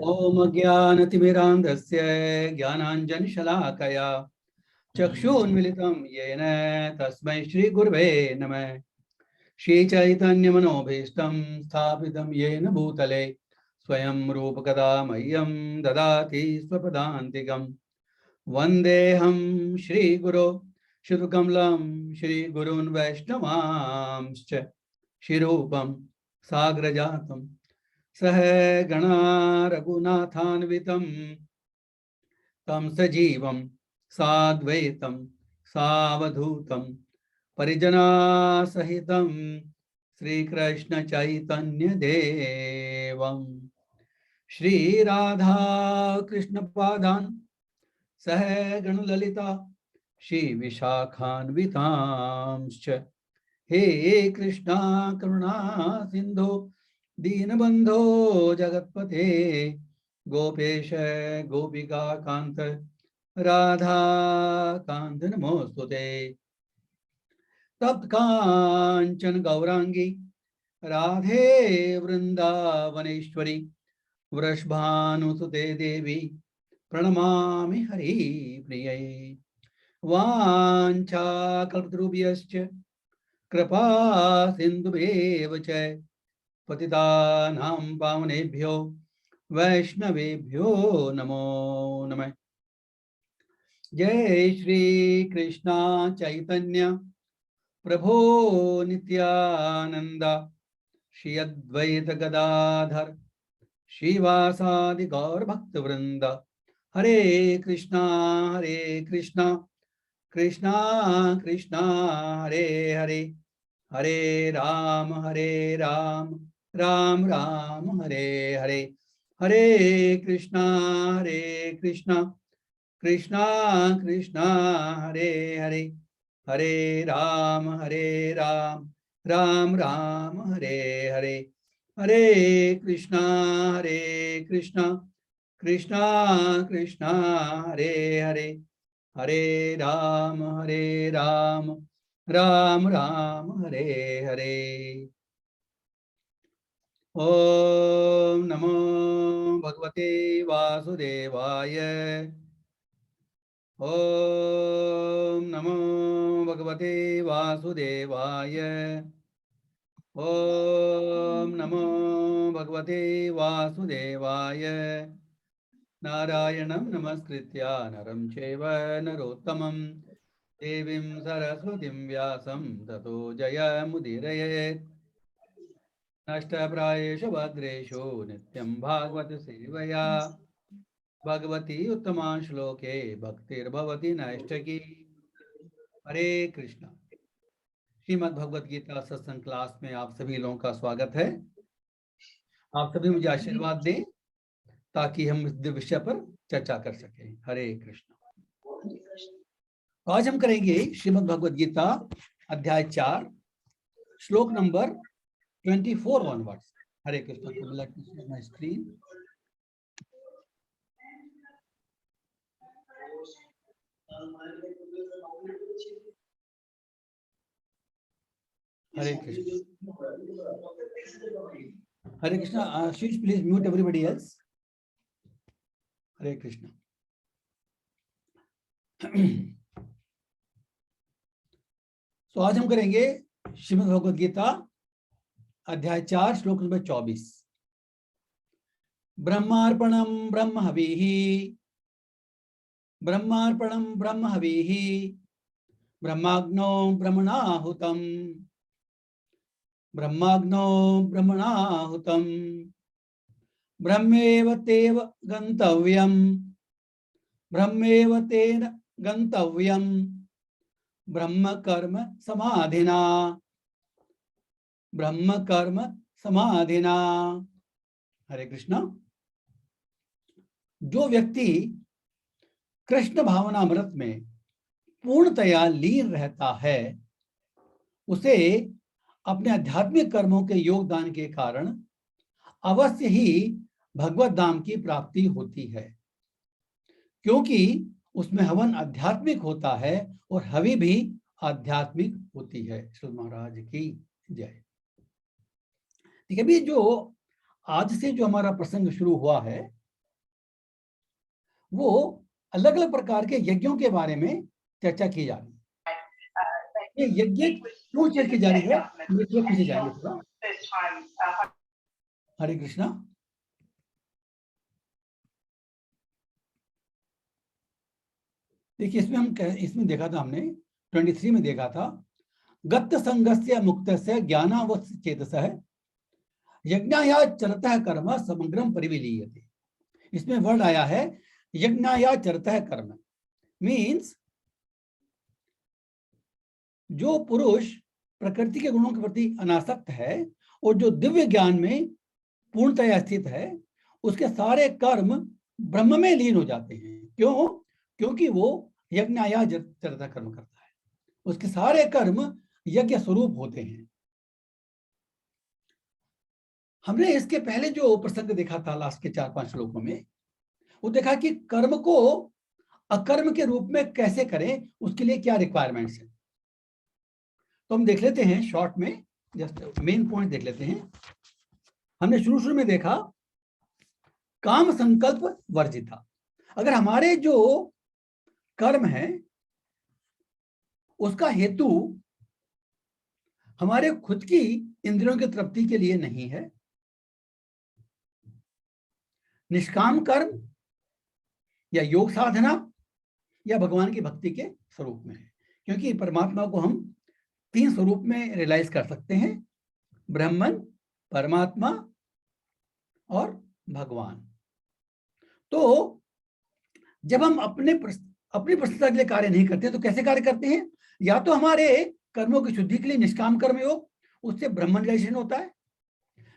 ओम ज्ञानतिमिरान्धस्य ज्ञानाञ्जनशलाकया चक्षुन्मिलितं येन तस्मै श्रीगुरवे नमः। श्रीचैतन्यमनोभीष्टं स्थापितं येन भूतले स्वयं रूपकदा मह्यं ददाति स्वपदान्तिकं। वन्देऽहं श्रीगुरो श्रीकमलं श्रीगुरून् वैष्णवांश्च श्रीरूपं साग्रजातं सह गणा रघुनाथान्वितं तं सजीवं साद्वैतं सावधूतं परिजनासहितं श्रीकृष्ण चैतन्य देवं श्रीराधा कृष्ण पादान् सह गणललिता श्री विशाखान्वितांश्च हे कृष्णा करुणा सिंधु दीनबंधो जगत्पते गोपेश गोपिका कांत राधा कांत नमोस्तुते। तप्त कांचन गौरांगी राधे वृंदावनेश्वरी वृषभानुसुते देवी प्रणमामि हरिप्रियै। वाञ्छाकल्पतरुभ्यश्च कृपा सिन्धुभ्येव च पतितानां पावनेभ्यो वैष्णवेभ्यो नमो नमः। जय श्री कृष्णा चैतन्य प्रभो नित्यानंद श्री अद्वैत गदाधर श्रीवासादि गौर भक्त वृंद। हरे कृष्णा कृष्णा कृष्णा हरे हरे, हरे राम राम राम हरे हरे। हरे कृष्णा कृष्णा कृष्णा हरे हरे, हरे राम राम राम हरे हरे। हरे कृष्णा कृष्णा कृष्णा हरे हरे, हरे राम राम राम हरे हरे। ओम नमो भगवते वासुदेवाय। ओम नमो भगवते वासुदेवाय। ओम नमो भगवते वासुदेवाय। नारायणं नमस्कृत्य नरं चैव नरोत्तमं देवीं सरस्वतीं व्यासं ततो जयमुदीरयेत्। नष्टप्रायेषु भद्रेषु नित्यं भागवत सेवया भगवती उत्तमा श्लोके भक्तिर्भवति नैष्ठिकी। हरे कृष्णा। श्रीमद् भगवद गीता सत्संग क्लास में आप सभी लोगों का स्वागत है। आप सभी मुझे आशीर्वाद दें ताकि हम इस विषय पर चर्चा कर सकें। हरे कृष्णा। आज हम करेंगे श्रीमद् भगवद गीता अध्याय 4 श्लोक नंबर 24 onwards. Hare Krishna. My screen. Hare Krishna. Hare Krishna. Ashish please mute everybody else. Hare Krishna. तो आज हम करेंगे श्रीमद् भगवद गीता अध्याय 4 श्लोक नंबर 24। ब्रह्मार्पणम ब्रह्म हविः, ब्रह्मार्पणम ब्रह्म हविः, ब्रह्माग्नो ब्रह्मणाहुतम, ब्रह्माग्नो ब्रह्मणाहुतम, ब्रह्मेव तेव गन्तव्यम, ब्रह्मेव तेन गन्तव्यम, ब्रह्म कर्म समाधिना, ब्रह्म कर्म समाधिना। हरे कृष्णा। जो व्यक्ति कृष्ण भावनामृत में पूर्णतया लीन रहता है उसे अपने आध्यात्मिक कर्मों के योगदान के कारण अवश्य ही भगवत धाम की प्राप्ति होती है, क्योंकि उसमें हवन आध्यात्मिक होता है और हवि भी आध्यात्मिक होती है। श्री महाराज की जय। ठीक है। भी जो आज से जो हमारा प्रसंग शुरू हुआ है वो अलग अलग प्रकार के यज्ञों के बारे में चर्चा की जा रही है। ये यज्ञ क्यों चर्चा की जा रही है, ये थोड़ा पीछे जाएंगे थोड़ा। हरे कृष्णा। देखिए इसमें देखा था हमने 23 में देखा था, गत्त संगस्य मुक्तस्य ज्ञानावत् चेतसः यज्ञाया चरतः कर्म समग्रम परिविलीयते। इसमें वर्ड आया है यज्ञाया चरतः कर्म, मीन्स जो पुरुष प्रकृति के गुणों के प्रति अनासक्त है और जो दिव्य ज्ञान में पूर्णतया स्थित है, उसके सारे कर्म ब्रह्म में लीन हो जाते हैं। क्यों? क्योंकि वो यज्ञाया चरतः कर्म करता है, उसके सारे कर्म यज्ञ स्वरूप होते हैं। हमने इसके पहले जो प्रसंग देखा था लास्ट के 4-5 श्लोकों में, वो देखा कि कर्म को अकर्म के रूप में कैसे करें, उसके लिए क्या रिक्वायरमेंट्स है। तो हम देख लेते हैं शॉर्ट में, जस्ट मेन पॉइंट देख लेते हैं। हमने शुरू में देखा काम संकल्प वर्जिता। अगर हमारे जो कर्म है उसका हेतु हमारे खुद की इंद्रियों की तृप्ति के लिए नहीं है, निष्काम कर्म या योग साधना या भगवान की भक्ति के स्वरूप में है। क्योंकि परमात्मा को हम 3 स्वरूप में रियलाइज कर सकते हैं, ब्रह्मन, परमात्मा और भगवान। तो जब हम अपनी प्रसन्नता के लिए कार्य नहीं करते तो कैसे कार्य करते हैं? या तो हमारे कर्मों की शुद्धि के लिए निष्काम कर्म योग, उससे ब्रह्मन रियलाइजेशन होता है,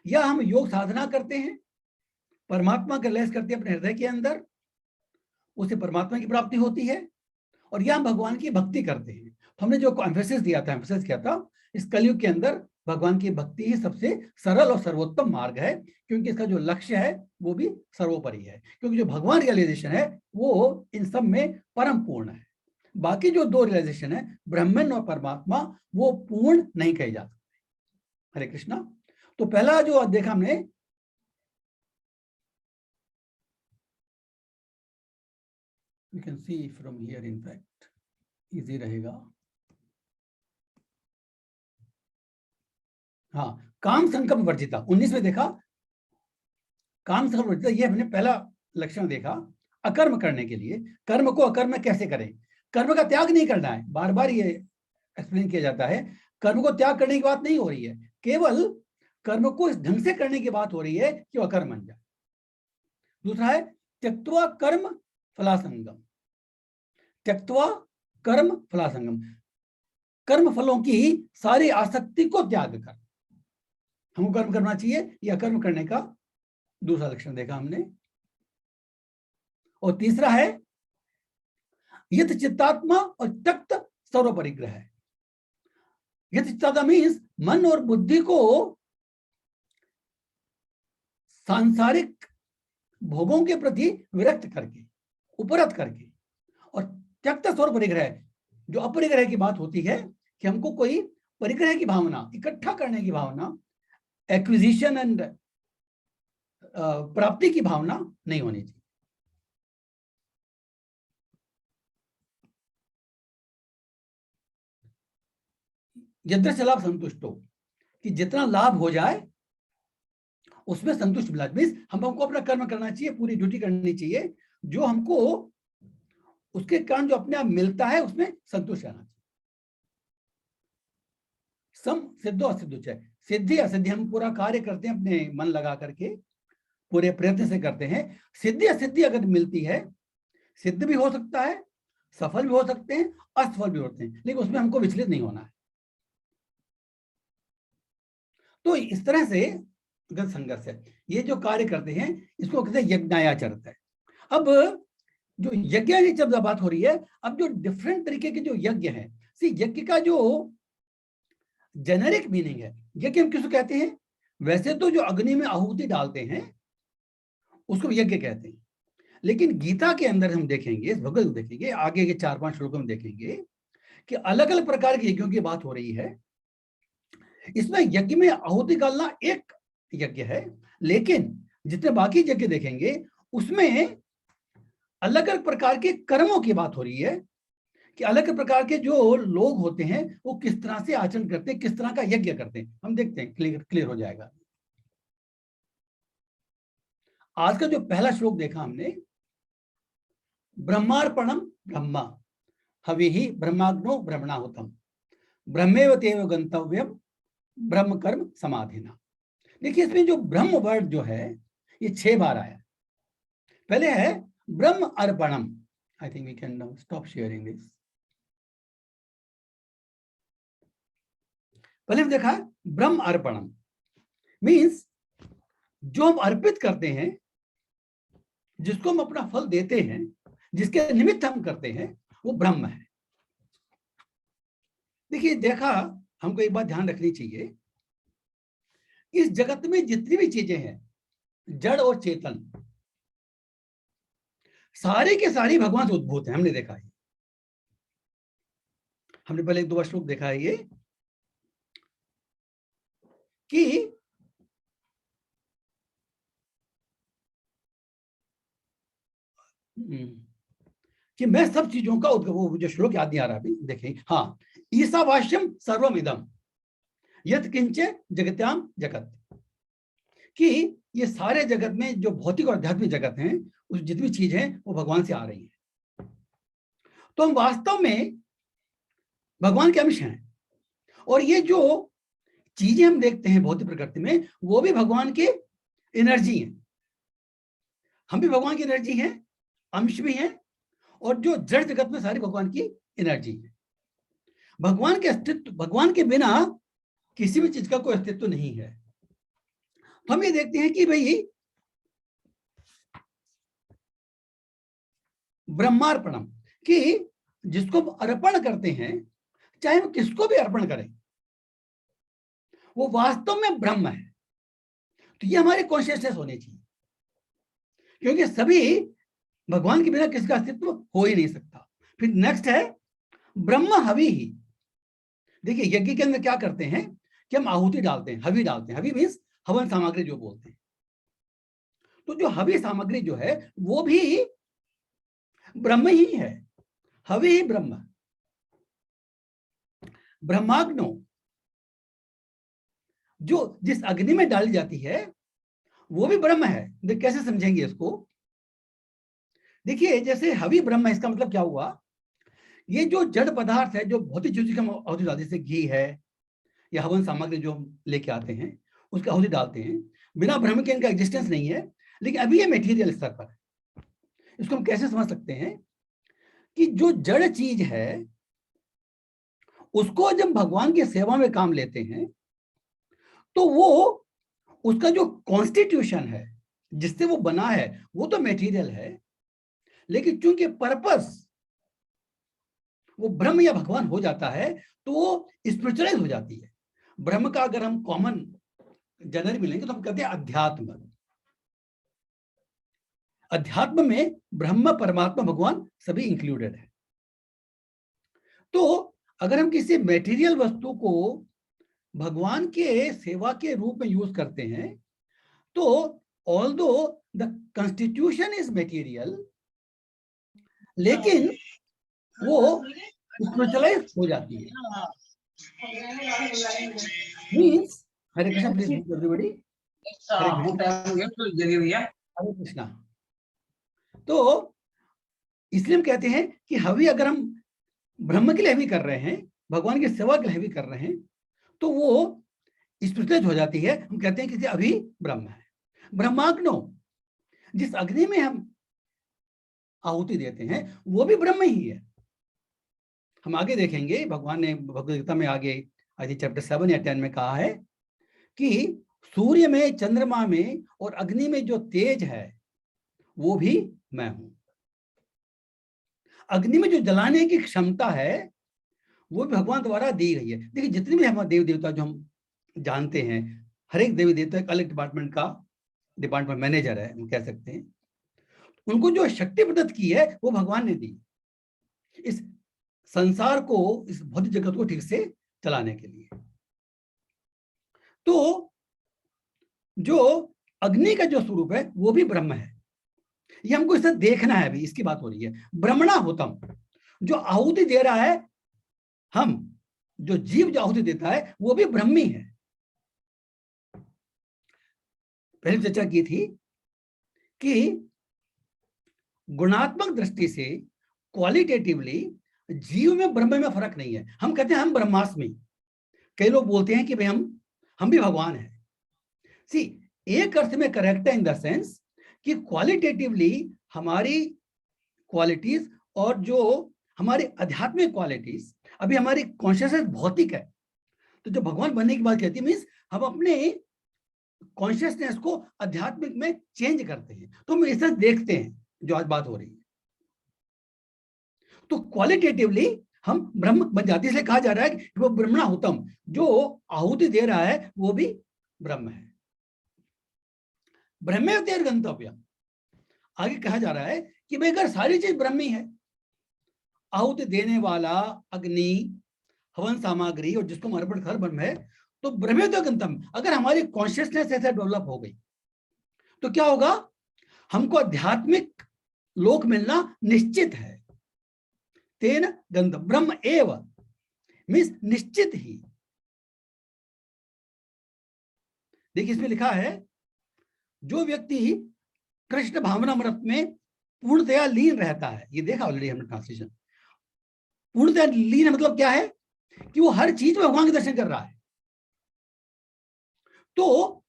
या हम योग साधना करते हैं, परमात्मा का रियलाइज करते हैं अपने हृदय के अंदर, उसे परमात्मा की प्राप्ति होती है, और या हम भगवान की भक्ति करते हैं। हमने जो एम्फेसिस किया था इस कलयुग के अंदर भगवान की भक्ति ही सबसे सरल और सर्वोत्तम मार्ग है, क्योंकि इसका जो लक्ष्य है वो भी सर्वोपरि है। क्योंकि जो भगवान रियलाइजेशन है वो इन सब में परम पूर्ण है। बाकी जो 2 रियलाइजेशन है, ब्रह्मन और परमात्मा, वो पूर्ण नहीं कहे जा सकते। हरे कृष्णा। तो पहला जो देखा हमने, you can see from here, in fact easy रहेगा। हाँ, काम संकल्प वर्जिता 19 में देखा, काम संकल्प वर्जिता, ये हमने पहला लक्षण देखा। अकर्म करने के लिए, कर्म को अकर्म में कैसे करें? कर्म का त्याग नहीं करना है, बार बार ये एक्सप्लेन किया जाता है। कर्म को त्याग करने की बात नहीं हो रही है, केवल कर्म को इस ढंग से करने की बात हो रही है कि वो अकर्म बन जाए। दूसरा है त्यक्त्वा कर्म फलासंगम, त्यक्त्वा कर्म फलासंगम, कर्म फलों की सारी आसक्ति को त्याग कर हमको कर्म करना चाहिए, या कर्म करने का दूसरा लक्षण देखा हमने। और तीसरा है यत चित्तात्मा और त्यक्त सर्व परिग्रह है। यत चित्तात्मा मीन्स मन और बुद्धि को सांसारिक भोगों के प्रति विरक्त करके, उपरत करके, और त्यक्त सर्व परिग्रह, जो अपरिग्रह की बात होती है कि हमको कोई परिग्रह की भावना, इकट्ठा करने की भावना, एक्विजिशन एंड प्राप्ति की भावना नहीं होनी चाहिए। यद्रच लाभ संतुष्टो, कि जितना लाभ हो जाए उसमें संतुष्ट मिला। मीन्स हमको अपना कर्म करना चाहिए, पूरी ड्यूटी करनी चाहिए, जो हमको उसके कारण जो अपने आप मिलता है उसमें संतुष्ट रहना चाहिए। सम सिद्धो असिद्धो है, सिद्धि असिद्धि हम पूरा कार्य करते हैं अपने मन लगा करके, पूरे प्रयत्न से करते हैं। सिद्धि असिद्धि अगर मिलती है, सिद्ध भी हो सकता है, सफल भी हो सकते हैं, असफल भी होते हैं, लेकिन उसमें हमको विचलित नहीं होना है। तो इस तरह से संघर्ष है, ये जो कार्य करते हैं इसको कहते हैं यज्ञायाचरत है। अब जो यज्ञ की जब बात हो रही है, अब जो डिफरेंट तरीके के जो यज्ञ हैं, यज्ञ का जो जेनेरिक मीनिंग है, यज्ञ हम किसको कहते हैं? वैसे तो जो अग्नि में आहुति डालते हैं उसको यज्ञ कहते हैं, लेकिन गीता के अंदर हम देखेंगे, भगवत देखेंगे, आगे के 4-5 श्लोकों में देखेंगे कि अलग अलग प्रकार के यज्ञों की बात हो रही है। इसमें यज्ञ में आहुति डालना एक यज्ञ है, लेकिन जितने बाकी यज्ञ देखेंगे उसमें अलग अलग प्रकार के कर्मों की बात हो रही है कि अलग अलग प्रकार के जो लोग होते हैं वो किस तरह से आचरण करते हैं, किस तरह का यज्ञ करते हैं। हम देखते हैं, क्लियर हो जाएगा। आज का जो पहला श्लोक देखा हमने, ब्रह्मार्पणम ब्रह्मा हविहि ब्रह्माग्नो ब्रह्मणाहुतम ब्रह्मेव तेव गंतव्यम ब्रह्म कर्म समाधिना। देखिए इसमें जो ब्रह्म वर्ड जो है ये 6 बार आया। पहले है ब्रह्म अर्पणम। I think we can now stop sharing this. पहले हम देखा ब्रह्म अर्पणम मीन्स जो हम अर्पित करते हैं, जिसको हम अपना फल देते हैं, जिसके निमित्त हम करते हैं, वो ब्रह्म है। देखिए देखा, हमको एक बात ध्यान रखनी चाहिए, इस जगत में जितनी भी चीजें हैं, जड़ और चेतन, सारे के सारी भगवान से उद्भूत है। हमने देखा है, हमने पहले 1-2 श्लोक देखा है ये कि मैं सब चीजों का उद्भव, वो जो श्लोक याद नहीं आ रहा अभी, देखें। हाँ, ईसावास्यम सर्वम इदम यत् किंच जगत्याम जगत, कि ये सारे जगत में जो भौतिक और आध्यात्मिक जगत हैं, उस जितनी चीज है वो भगवान से आ रही है। तो हम वास्तव में भगवान के अंश हैं, और ये जो चीजें हम देखते हैं भौतिक प्रकृति में, वो भी भगवान की एनर्जी है। हम भी भगवान की एनर्जी हैं, अंश भी हैं, और जो जड़ जगत में सारी भगवान की एनर्जी है। भगवान के अस्तित्व, भगवान के बिना किसी भी चीज का कोई अस्तित्व नहीं है। तो हम ये देखते हैं कि भाई ब्रह्मार्पणम, कि जिसको अर्पण करते हैं, चाहे वो किसको भी अर्पण करें, वो वास्तव में ब्रह्म है। तो ये हमारी कॉन्शियसनेस होनी चाहिए, क्योंकि सभी भगवान के बिना किसका अस्तित्व हो ही नहीं सकता। फिर नेक्स्ट है ब्रह्म हवि ही। देखिए यज्ञ के अंदर क्या करते हैं कि हम आहुति डालते हैं, हवि डालते हैं। हवि मीन्स हवन सामग्री जो बोलते हैं। तो जो हवि सामग्री जो है वो भी ब्रह्म ही है। हवि ही ब्रह्म। ब्रह्माग्नो, जो जिस अग्नि में डाली जाती है वो भी ब्रह्म है। कैसे समझेंगे इसको? देखिए जैसे हवि ब्रह्म है, इसका मतलब क्या हुआ, ये जो जड़ पदार्थ है, जो भौतिक चीज हम आहुति डालते, जैसे घी है या हवन सामग्री जो हम लेके आते हैं, उसका आहुति डालते हैं, बिना ब्रह्म के इनका एग्जिस्टेंस नहीं है। लेकिन अभी ये मेटीरियल स्तर पर है। इसको हम कैसे समझ सकते हैं कि जो जड़ चीज है उसको जब भगवान की सेवा में काम लेते हैं, तो वो उसका जो कॉन्स्टिट्यूशन है, जिससे वो बना है, वो तो मेटीरियल है, लेकिन चूंकि पर्पस वो ब्रह्म या भगवान हो जाता है, तो वो स्पिरिचुअलाइज हो जाती है। ब्रह्म का अगर हम कॉमन जनरल मिलेंगे तो हम कहते हैं अध्यात्म। अध्यात्म में ब्रह्म, परमात्मा, भगवान सभी इंक्लूडेड है। तो अगर हम किसी मेटीरियल वस्तु को भगवान के सेवा के रूप में यूज करते हैं, तो although the constitution is material, लेकिन वो स्पिरिचुअलाइज हो जाती है। Means, Hare Krishna please everybody, Hare Krishna. तो इसलिए हम कहते हैं कि हवि अगर हम ब्रह्म के लिए हवि कर रहे हैं, भगवान की सेवा के लिए हवि कर रहे हैं, तो वो स्पिरिचुअलाइज हो जाती है। हम कहते हैं कि अभी ब्रह्म है। ब्रह्माग्नो, जिस अग्नि में हम आहुति देते हैं, वो भी ब्रह्म ही है। हम आगे देखेंगे, भगवान ने भगवद गीता में आगे आई थिंक चैप्टर 7 या 10 में कहा है कि सूर्य में, चंद्रमा में और अग्नि में जो तेज है वो भी मैं हूं। अग्नि में जो जलाने की क्षमता है वो भी भगवान द्वारा दी गई है। देखिए जितने भी हमारे देवी देवता जो हम जानते हैं, हर एक देवी देवता एक अलग डिपार्टमेंट मैनेजर है, हम कह सकते हैं। उनको जो शक्ति प्रदत्त की है वो भगवान ने दी, इस संसार को, इस भौतिक जगत को ठीक से चलाने के लिए। तो जो अग्नि का जो स्वरूप है वो भी ब्रह्म है। ये हमको इसे देखना है, अभी इसकी बात हो रही है। ब्रह्मणा होतम, जो आहुति दे रहा है, हम जो जीव जो आहुति देता है वो भी ब्रह्मी है। पहले चर्चा की थी कि गुणात्मक दृष्टि से क्वालिटेटिवली जीव में ब्रह्म में फर्क नहीं है। हम कहते हैं हम ब्रह्मास्मि, कई लोग बोलते हैं कि भाई हम भी भगवान हैं। सी, एक अर्थ में करेक्ट है इन द सेंस कि क्वालिटेटिवली हमारी क्वालिटीज और जो हमारी आध्यात्मिक क्वालिटीज, अभी हमारी कॉन्शियसनेस भौतिक है, तो जो भगवान बनने की बात कहती है मीन्स हम अपने कॉन्शियसनेस को आध्यात्मिक में चेंज करते हैं, तो हम इसे देखते हैं जो आज बात हो रही है। तो क्वालिटेटिवली हम ब्रह्म बन जाते हैं। इसलिए कहा जा रहा है कि वो ब्रह्मणा होतम, जो आहुति दे रहा है वो भी ब्रह्म है। ब्रह्मेतर गंतव्य, आगे कहा जा रहा है कि भाई अगर सारी चीज ब्रह्मी है, आहुति देने वाला अग्नि, हवन सामग्री और जिसको हम अर्पण कर ब्रह्म है, तो ब्रह्मेतर गंतव्य। अगर हमारी कॉन्शियसनेस ऐसे डेवलप हो गई तो क्या होगा, हमको आध्यात्मिक लोक मिलना निश्चित है। तेन गंध ब्रह्म एव मीन्स निश्चित ही। देखिए इसमें लिखा है, जो व्यक्ति कृष्ण भावनामृत में पूर्णतया लीन रहता है, ये देखा ऑलरेडी हमने ट्रांसलेशन। पूर्णतया लीन मतलब क्या है कि वो हर चीज में भगवान के दर्शन कर रहा है, तो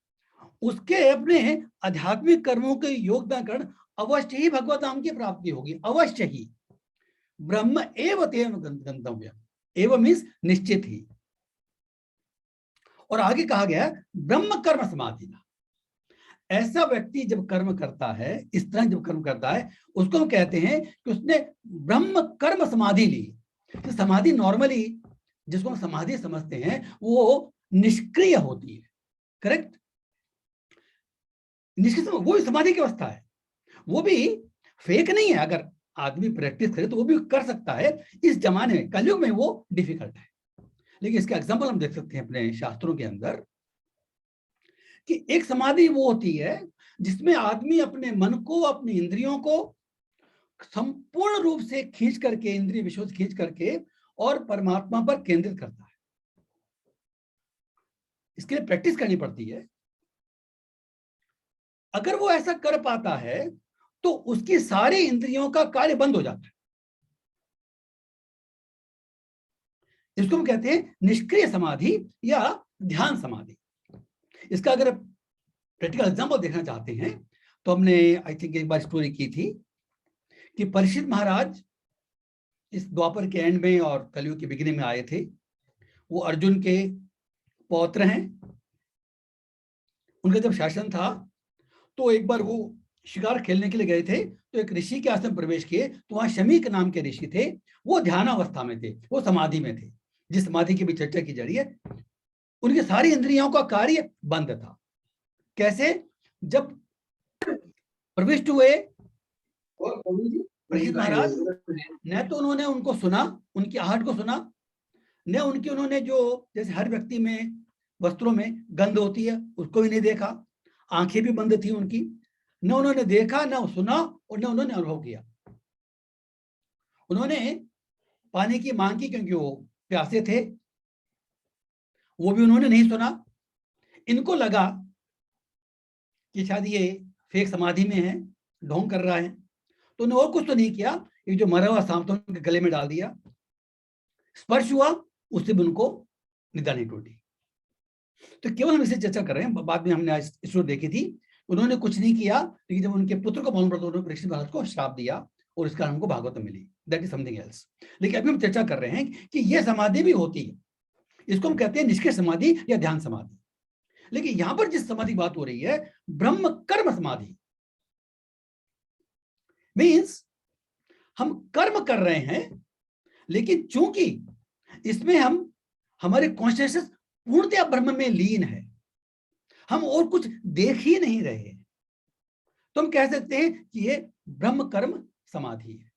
उसके अपने आध्यात्मिक कर्मों के योगदान कारण अवश्य ही भगवत धाम की प्राप्ति होगी, अवश्य ही। ब्रह्म एव तेन गंतव्य, एव मीन्स निश्चित ही। और आगे कहा गया ब्रह्म कर्म समाधि। ऐसा व्यक्ति जब कर्म करता है, इस तरह जब कर्म करता है, उसको हम कहते हैं कि उसने ब्रह्म कर्म समाधि ली। तो समाधि नॉर्मली जिसको हम समाधि समझते हैं वो निष्क्रिय होती है, करेक्ट? निष्क्रिय वो भी समाधि की अवस्था है, वो भी फेक नहीं है। अगर आदमी प्रैक्टिस करे तो वो भी कर सकता है। इस जमाने में कलयुग में वो डिफिकल्ट है, लेकिन इसका एग्जाम्पल हम देख सकते हैं अपने शास्त्रों के अंदर कि एक समाधि वो होती है जिसमें आदमी अपने मन को, अपनी इंद्रियों को संपूर्ण रूप से खींच करके, इंद्रिय विशुद्ध खींच करके और परमात्मा पर केंद्रित करता है। इसके लिए प्रैक्टिस करनी पड़ती है। अगर वो ऐसा कर पाता है तो उसकी सारी इंद्रियों का कार्य बंद हो जाता है। इसको हम कहते हैं निष्क्रिय समाधि या ध्यान समाधि। इसका अगर प्रैक्टिकल एग्जाम्पल देखना चाहते हैं तो हमने आई थिंक एक बार स्टोरी की थी कि परीक्षित महाराज इस द्वापर के एंड में और कलयुग के बिगिनिंग में आए थे। वो अर्जुन के पौत्र हैं। उनका जब शासन था तो एक बार वो शिकार खेलने के लिए गए थे, तो एक ऋषि के आश्रम प्रवेश किए, तो वहां शमीक नाम के ऋषि थे। वो ध्यान अवस्था में थे, वो समाधि में थे, जिस समाधि की भी चर्चा की जा रही है। उनकी सारी इंद्रियों का कार्य बंद था। कैसे? जब प्रविष्ट हुए परीक्षित महाराज, न तो उन्होंने उनको सुना, उनकी आहट को सुना, न उनकी उन्होंने जो जैसे हर व्यक्ति में वस्त्रों में गंध होती है उसको भी नहीं देखा, आंखें भी बंद थी उनकी, न उन्होंने देखा, न सुना और न उन्होंने अनुभव किया। उन्होंने पानी की मांग की क्योंकि वो प्यासे थे, वो भी उन्होंने नहीं सुना। इनको लगा कि शायद ये फेक समाधि में है, ढोंग कर रहा है, तो उन्होंने और कुछ तो नहीं किया, ये जो मरा हुआ सांप था उनके गले में डाल दिया। स्पर्श हुआ, उससे भी उनको निद्रा नहीं टूटी। तो केवल हम इसे चर्चा कर रहे हैं, बाद में हमने आज स्टोरी देखी थी। उन्होंने कुछ नहीं किया, लेकिन जब उनके पुत्र को मालूम पड़ा तो उन्होंने परीक्षित महाराज को श्राप दिया और इसका हमको भागवत मिली। That is something else. लेकिन अभी हम चर्चा कर रहे हैं कि यह समाधि भी होती है, इसको हम कहते हैं निष्क्रिय समाधि या ध्यान समाधि। लेकिन यहां पर जिस समाधि की बात हो रही है, ब्रह्म कर्म समाधि, मीन्स हम कर्म कर रहे हैं, लेकिन चूंकि इसमें हम हमारे कॉन्शियसनेस पूर्णतया ब्रह्म में लीन है, हम और कुछ देख ही नहीं रहे, तो हम कह सकते हैं कि ये ब्रह्म कर्म समाधि है।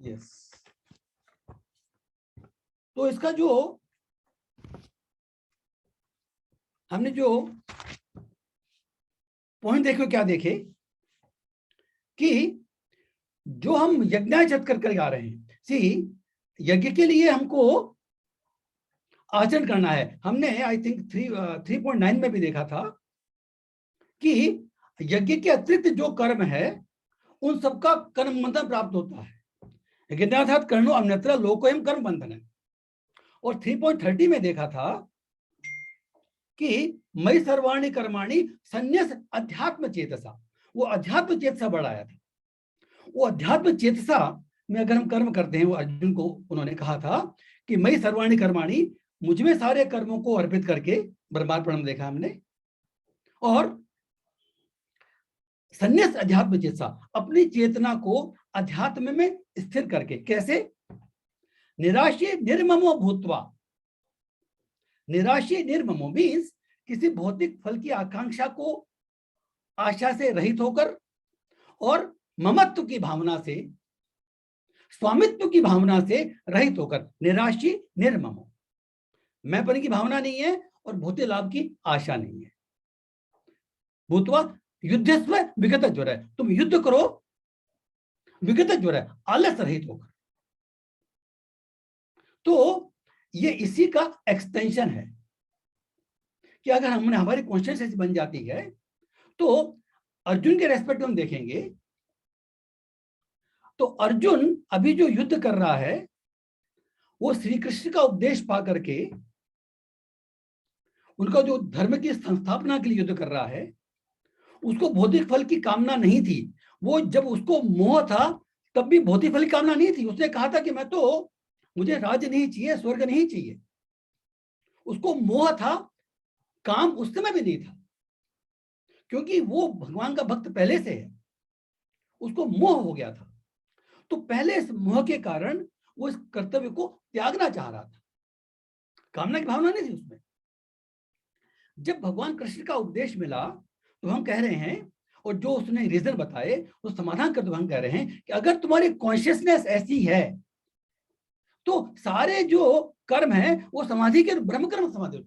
यस। तो इसका जो हमने जो पॉइंट देखे, क्या देखे कि जो हम यज्ञाचरण कर आ रहे हैं, सी यज्ञ के लिए हमको आचरण करना है। हमने आई थिंक 3.9 में भी देखा था कि यज्ञ के अतिरिक्त जो कर्म है उन सबका कर्म बंधन प्राप्त होता है। यज्ञार्थात कर्णो अन्यत्र लोकोयम कर्म बंधन है। और 3.30 में देखा था कि मई सर्वाणी कर्माणी संन्यास अध्यात्म चेतसा, वो अध्यात्म चेतसा बढ़ाया था। वो अध्यात्म चेतसा में अगर हम कर्म करते हैं, वो अर्जुन को उन्होंने कहा था कि मई सर्वाणी कर्माणी, मुझमें सारे कर्मों को अर्पित करके, ब्रह्मार्पणम देखा हमने, और संन्यास अध्यात्म चेतसा, अपनी चेतना को अध्यात्म में स्थिर करके। कैसे? निराशी निर्ममो भूतवा। निराशी निर्ममो मीन्स किसी भौतिक फल की आकांक्षा को आशा से रहित होकर और ममत्व की भावना से, स्वामित्व की भावना से रहित होकर। निराशी निर्ममो, मैंपन की भावना नहीं है और भौतिक लाभ की आशा नहीं है। भूतवा युद्धस्व विगत ज्वर है, तुम युद्ध करो विगत ज्वर है, आलस रहित होकर। तो ये इसी का एक्सटेंशन है कि अगर हमने हमारी कॉन्शियसनेस बन जाती है तो अर्जुन के रेस्पेक्ट हम देखेंगे तो अर्जुन अभी जो युद्ध कर रहा है वो श्री कृष्ण का उपदेश पा करके, उनका जो धर्म की संस्थापना के लिए युद्ध कर रहा है। उसको भौतिक फल की कामना नहीं थी। वो जब उसको मोह था तब भी भौतिक फल की कामना नहीं थी। उसने कहा था कि मैं तो, मुझे राज्य नहीं चाहिए, स्वर्ग नहीं चाहिए। उसको मोह था, काम उस समय भी नहीं था, क्योंकि वो भगवान का भक्त पहले से है। उसको मोह हो गया था, तो पहले इस मोह के कारण वो इस कर्तव्य को त्यागना चाह रहा था। कामना की भावना नहीं थी उसमें। जब भगवान कृष्ण का उपदेश मिला तो हम कह रहे हैं, और जो उसने रीजन बताए वो समाधान करते हुए हम कह रहे हैं कि अगर तुम्हारी कॉन्शियसनेस ऐसी है तो सारे जो कर्म है वो समाधि के ब्रह्म कर्म समाधि,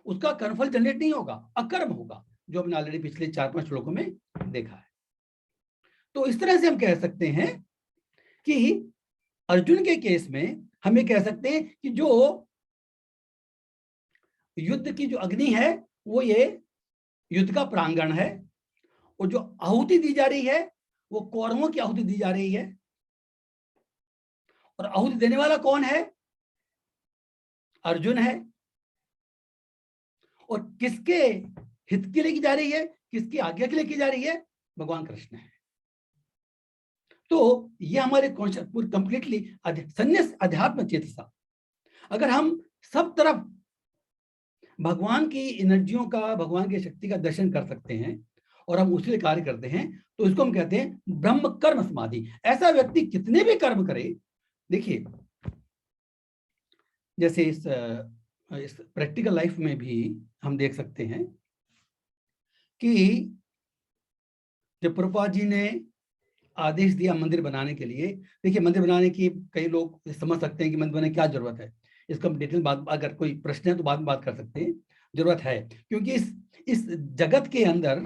उसका कर्मफल जनरेट नहीं होगा, अकर्म होगा, जो हमने ऑलरेडी पिछले 4-5 श्लोकों में देखा है। तो इस तरह से हम कह सकते हैं कि अर्जुन के केस में हम ये कह सकते हैं कि जो युद्ध की जो अग्नि है वो ये युद्ध का प्रांगण है, और जो आहुति दी जा रही है वो कौरवों की आहुति दी जा रही है। और आहुति देने वाला कौन है? अर्जुन है। और किसके हित के लिए की जा रही है, किसकी आज्ञा के लिए की जा रही है? भगवान कृष्ण है। तो ये हमारे कॉन्शियस पूरी कंप्लीटली संन्यास अध्यात्म चेतसा। अगर हम सब तरफ भगवान की एनर्जियों का, भगवान की शक्ति का दर्शन कर सकते हैं और हम उसी कार्य करते हैं तो इसको हम कहते हैं ब्रह्म कर्म समाधि। ऐसा व्यक्ति कितने भी कर्म करे, देखिए जैसे इस प्रैक्टिकल लाइफ में भी हम देख सकते हैं कि जब प्रभुपाद जी ने आदेश दिया मंदिर बनाने के लिए, देखिए मंदिर बनाने की कई लोग समझ सकते हैं कि मंदिर बनाने की क्या जरूरत है। इसको हम डिटेल बात, अगर कोई प्रश्न है तो बाद में बात कर सकते हैं। जरूरत है क्योंकि इस जगत के अंदर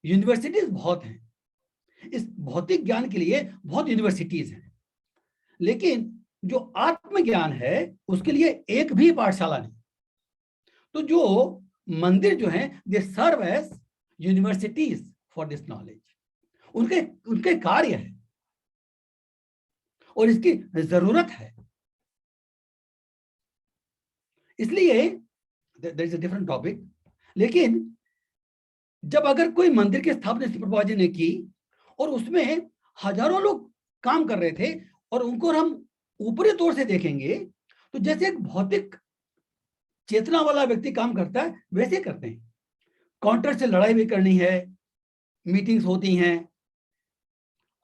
यूनिवर्सिटीज बहुत हैं। इस भौतिक ज्ञान के लिए बहुत यूनिवर्सिटीज हैं, लेकिन जो आत्मज्ञान है उसके लिए एक भी पाठशाला नहीं। तो जो मंदिर जो है they serve as universities for this knowledge. उनके उनके कार्य है और इसकी जरूरत है। इसलिए there is a different topic. लेकिन जब अगर कोई मंदिर की स्थापना प्रभुपाद जी ने की और उसमें हजारों लोग काम कर रहे थे और उनको हम ऊपरी तौर से देखेंगे तो जैसे एक भौतिक चेतना वाला व्यक्ति काम करता है वैसे करते हैं। कॉन्ट्रैक्ट से लड़ाई भी करनी है, मीटिंग्स होती हैं,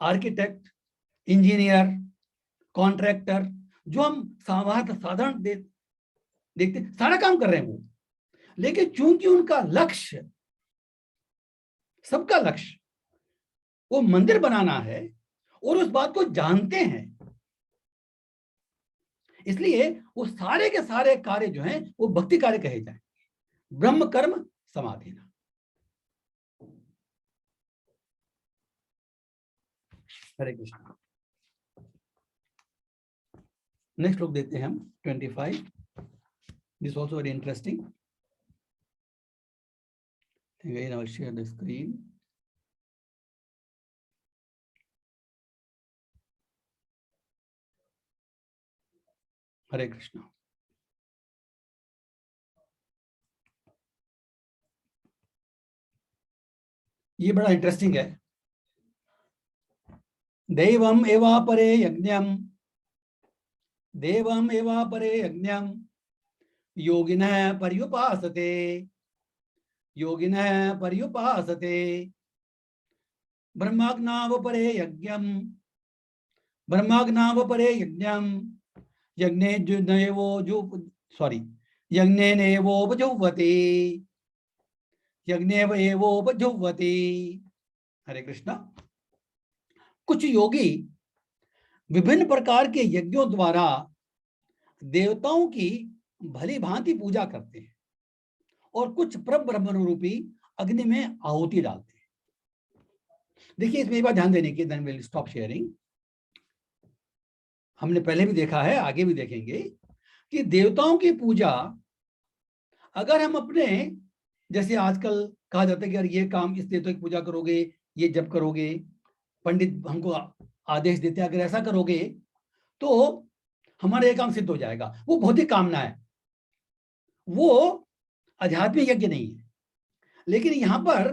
आर्किटेक्ट, इंजीनियर, कॉन्ट्रैक्टर, जो हम साधारण देखते सारा काम कर रहे हैं वो। लेकिन चूंकि उनका लक्ष्य, सबका लक्ष्य वो मंदिर बनाना है और उस बात को जानते हैं, इसलिए वो सारे के सारे कार्य जो हैं वो भक्ति कार्य कहे जाए। ब्रह्म कर्म समाधि ना। हरे कृष्ण। नेक्स्ट लोग देखते हैं हम 25। This also very interesting. Again, I will share the screen. हरे कृष्ण। ये बड़ा इंटरेस्टिंग है। देवम एवापरे यज्ञम, देवम एवापरे यज्ञम योगिनः पर्युपासते, योगिनः पर्युपासते। ब्रह्माग्नावपरे यज्ञम, ब्रह्माग्नावपरे यज्ञम यज्ञे नेवो जो सॉरी यज्ञे नेवोपजुह्वति, यज्ञेव एवोपजुह्वति। हरे कृष्णा। कुछ योगी विभिन्न प्रकार के यज्ञों द्वारा देवताओं की भली भांति पूजा करते हैं और कुछ परब्रह्म रूपी अग्नि में आहुति डालते हैं। देखिए, इसमें एक बात ध्यान देने की, देन विल स्टॉप शेयरिंग। हमने पहले भी देखा है, आगे भी देखेंगे कि देवताओं की पूजा अगर हम अपने, जैसे आजकल कहा जाता है कि यार ये काम इस देवता की पूजा करोगे, ये जब करोगे, पंडित हमको आदेश देते हैं अगर ऐसा करोगे तो हमारा ये काम सिद्ध हो जाएगा। वो भौतिक कामना है, वो आध्यात्मिक यज्ञ नहीं है। लेकिन यहां पर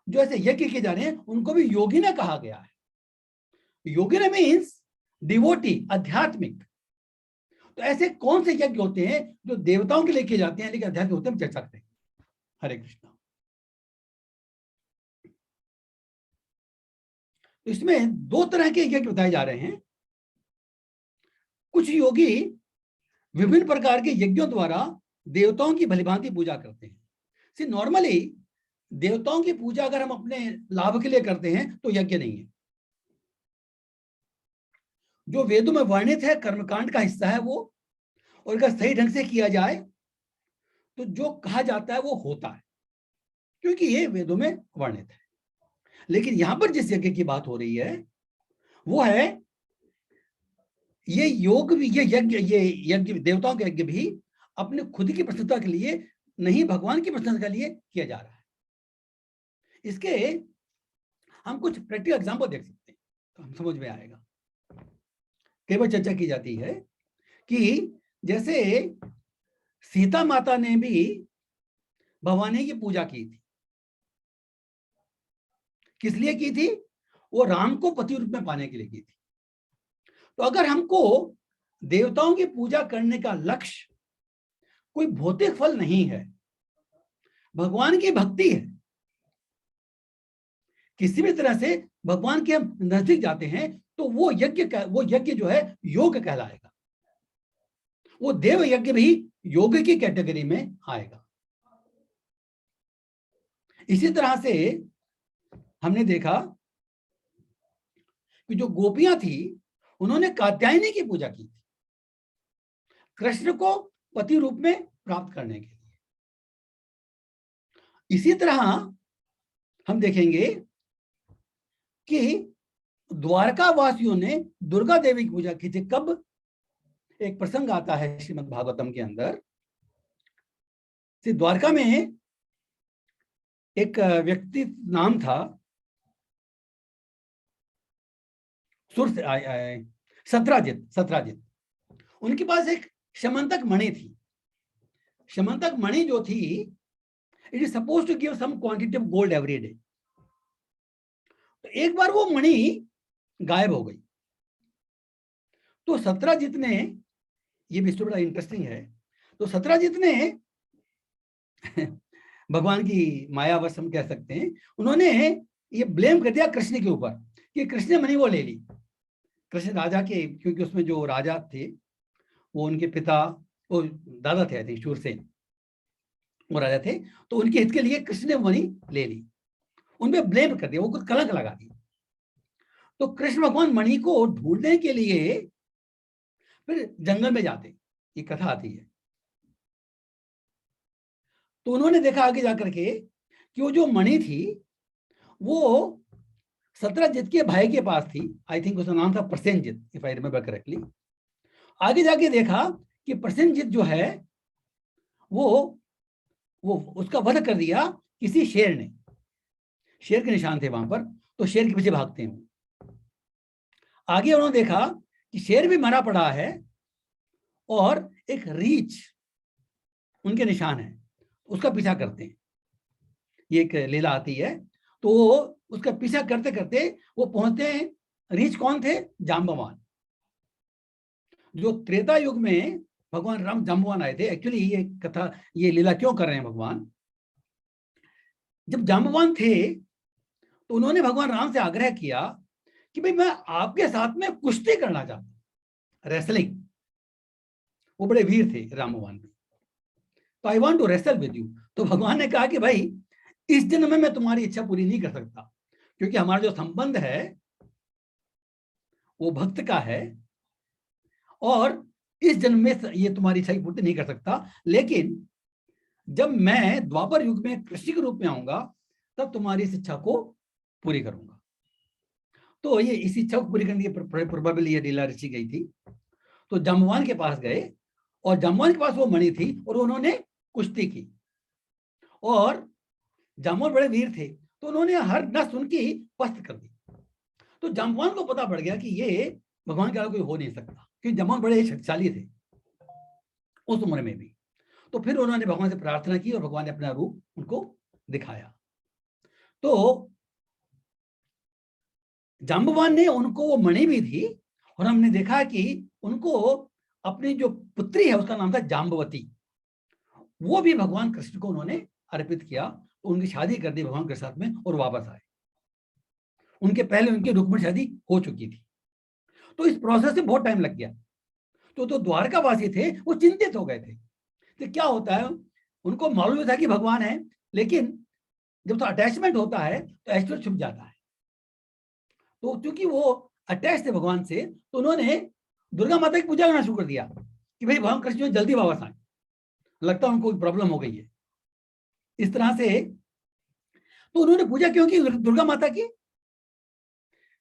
जो ऐसे यज्ञ किए जा रहे हैं उनको भी योगी ने कहा गया है। योगी ने मीन्स डिवोटी, आध्यात्मिक। तो ऐसे कौन से यज्ञ होते हैं जो देवताओं के लिए किए जाते हैं लेकिन आध्यात्मिक होते हैं, हम चर्चा करते हैं। हरे कृष्णा। तो इसमें दो तरह के यज्ञ बताए जा रहे हैं। कुछ योगी विभिन्न प्रकार के यज्ञों द्वारा देवताओं की भलीभांति पूजा करते हैं। सी नॉर्मली देवताओं की पूजा अगर हम अपने लाभ के लिए करते हैं तो यज्ञ नहीं है। जो वेदों में वर्णित है, कर्मकांड का हिस्सा है वो, और अगर सही ढंग से किया जाए तो जो कहा जाता है वो होता है, क्योंकि ये वेदों में वर्णित है। लेकिन यहां पर जिस यज्ञ की बात हो रही है वो है ये योग भी, ये यज्ञ देवताओं का यज्ञ भी अपने खुद की प्रसन्नता के लिए नहीं, भगवान की प्रसन्नता के लिए किया जा रहा है। इसके हम कुछ प्रैक्टिकल एग्जांपल देख सकते हैं तो हम समझ में आएगा। कई बार चर्चा की जाती है कि जैसे सीता माता ने भी भवानी की पूजा की थी। किस लिए की थी? वो राम को पति रूप में पाने के लिए की थी। तो अगर हमको देवताओं की पूजा करने का लक्ष्य कोई भौतिक फल नहीं है, भगवान की भक्ति है, किसी भी तरह से भगवान के हम नजदीक जाते हैं, तो वो यज्ञ जो है योग कहलाएगा। वो देव यज्ञ भी योग की कैटेगरी में आएगा। इसी तरह से हमने देखा कि जो गोपियां थी उन्होंने कात्यायनी की पूजा की थी कृष्ण को पति रूप में प्राप्त करने के लिए। इसी तरह हम देखेंगे कि द्वारका वासियों ने दुर्गा देवी की पूजा की थी। कब? एक प्रसंग आता है श्रीमद् भागवतम के अंदर। द्वारका में एक व्यक्ति नाम था सत्राजित। उनके पास एक शमंतक मणि थी। शमंतक मणि जो थी, it is suppose to give some quantity of gold every day. तो एक बार वो मणि गायब हो गई। तो सत्राजित ने, ये भी बड़ा इंटरेस्टिंग है, तो सत्राजित ने भगवान की मायावश हम कह सकते हैं, उन्होंने ये ब्लेम कर दिया कृष्ण के ऊपर कि कृष्ण ने मणि वो ले ली। कृष्ण राजा के, क्योंकि उसमें जो राजा थे वो उनके पिता, वो दादा थे, आई थिंक शूरसेन, वो राजा थे, तो उनके हित के लिए कृष्ण ने मणि ले ली। उनपे ब्लेम कर दिया, वो कुछ कलंक लगा दी। तो कृष्ण भगवान मणि को ढूंढने के लिए फिर जंगल में जाते, ये कथा आती है। तो उन्होंने देखा आगे जाकर के कि वो जो मणि थी वो सत्रजीत के भाई के पास थी। आई थिंक उसका नाम था Prasenjit, if I remember correctly. आगे जाके देखा कि प्रसेनजीत जो है वो उसका वध कर दिया किसी शेर ने। शेर के निशान थे वहां पर, तो शेर के पीछे भागते हैं। आगे उन्होंने देखा कि शेर भी मरा पड़ा है और एक रीछ उनके निशान है, उसका पीछा करते हैं। ये एक लीला आती है। तो उसका पीछा करते करते वो पहुंचते हैं। रीछ कौन थे? जाम्बवान। जो त्रेता युग में भगवान राम जाम्बवान आए थे। एक्चुअली ये कथा, ये लीला क्यों कर रहे हैं भगवान? जब जाम्बवान थे तो उन्होंने भगवान राम से आग्रह किया कि भाई मैं आपके साथ में कुश्ती करना चाहता हूं, रेसलिंग। वो बड़े वीर थे रामवान में। तो I want to wrestle with you. तो भगवान ने कहा कि भाई इस जन्म में मैं तुम्हारी इच्छा पूरी नहीं कर सकता, क्योंकि हमारा जो संबंध है वो भक्त का है, और इस जन्म में ये तुम्हारी इच्छा की पूर्ति नहीं कर सकता। लेकिन जब मैं द्वापर युग में कृष्ण के रूप में आऊंगा तब तुम्हारी इस इच्छा को पूरी करूंगा। तो ये इस इच्छा को पूरी करने की प्रोबेबली ये लीला रची गई थी। तो जाम्बवान के पास गए और जाम्बवान के पास वो मणि थी और उन्होंने कुश्ती की। और जाम्बवान बड़े वीर थे तो उन्होंने हर नस उनकी पस्त कर दी। तो जाम्बवान को पता पड़ गया कि ये भगवान के अलावा कोई हो नहीं सकता, क्योंकि जाम्बवान बड़े शक्तिशाली थे उस उम्र में भी। तो फिर उन्होंने भगवान से प्रार्थना की और भगवान ने अपना रूप उनको दिखाया। तो जाम्बवान ने उनको वो मणि भी दी और हमने देखा कि उनको अपनी जो पुत्री है उसका नाम था जाम्बवती, वो भी भगवान कृष्ण को उन्होंने अर्पित किया। उनकी शादी कर दी भगवान के साथ में और वापस आए। उनके पहले उनकी रुक्मिणी शादी हो चुकी थी। तो इस प्रोसेस में बहुत टाइम लग गया। तो द्वारकावासी थे वो चिंतित हो गए थे कि क्या होता है। उनको मालूम था कि भगवान है, लेकिन जब तो अटैचमेंट होता है तो ऐश्वर्य छुप जाता है। तो क्योंकि वो अटैच थे भगवान से, तो उन्होंने दुर्गा माता की पूजा करना शुरू कर दिया कि भाई भगवान कृष्ण जल्दी वापस आए, लगता है उनको प्रॉब्लम हो गई है। इस तरह से तो उन्होंने पूजा क्यों की दुर्गा माता की?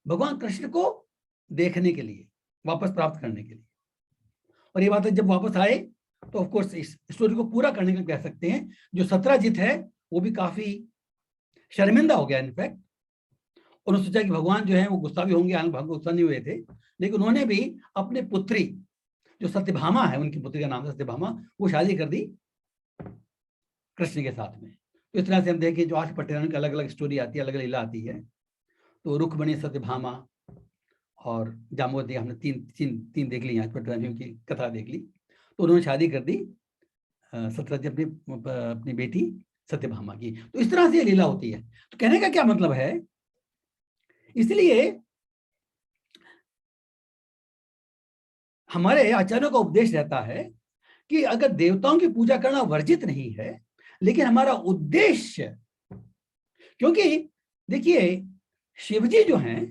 भगवान कृष्ण को देखने के लिए, वापस प्राप्त करने के लिए। और ये बात है, जब वापस आए तो ऑफ कोर्स इस स्टोरी को पूरा करने के लिए कह सकते हैं जो सत्रजीत है वो भी काफी शर्मिंदा हो गया इनफैक्ट। उन्होंने सोचा कि भगवान जो है वो गुस्सा भी होंगे, भगवान गुस्सा नहीं हुए थे, लेकिन उन्होंने भी अपनी पुत्री जो सत्यभामा है, उनकी पुत्री का नाम है सत्यभामा, वो शादी कर दी कृष्ण के साथ में। तो इस तरह से हम देखें जो 8 पट्टेदारों की अलग अलग स्टोरी आती है, अलग अलग लीला आती है। तो रुक्मणी, सत्यभामा और जाम्बवती, हमने तीन देख ली, 8 पट्टेदारियों की कथा देख ली। तो उन्होंने शादी कर दी सत्यजीत अपनी बेटी सत्यभामा की। तो इस तरह से ये लीला होती है। तो कहने का क्या मतलब है, इसलिए हमारे आचार्यों का उपदेश रहता है कि अगर देवताओं की पूजा करना वर्जित नहीं है, लेकिन हमारा उद्देश्य, क्योंकि देखिए शिवजी जो हैं,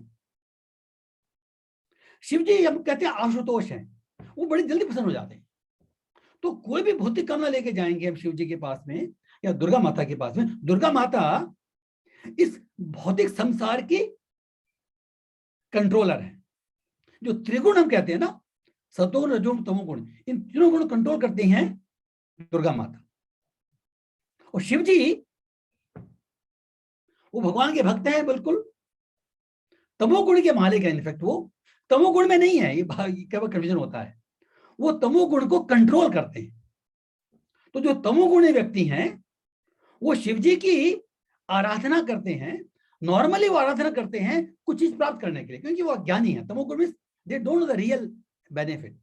शिवजी हम कहते हैं आशुतोष हैं, वो बड़ी जल्दी प्रसन्न हो जाते हैं। तो कोई भी भौतिक कामना लेके जाएंगे हम शिव जी के पास में या दुर्गा माता के पास में, दुर्गा माता इस भौतिक संसार की कंट्रोलर है। जो त्रिगुण हम कहते हैं ना, सतोगुण, रजोगुण, तमोगुण, इन तीनों गुण कंट्रोल करते हैं दुर्गा माता। और शिव जी वो भगवान के भक्त हैं बिल्कुल, तमोगुण के मालिक है। इनफैक्ट वो तमोगुण में नहीं है, ये केवल कन्फ्यूजन होता है, वो तमोगुण को कंट्रोल करते हैं। तो जो तमोगुणी व्यक्ति हैं वो शिव जी की आराधना करते हैं। नॉर्मली वो आराधना करते हैं कुछ चीज प्राप्त करने के लिए, क्योंकि वो अज्ञानी है। तमोगुण means they don't know the real benefit.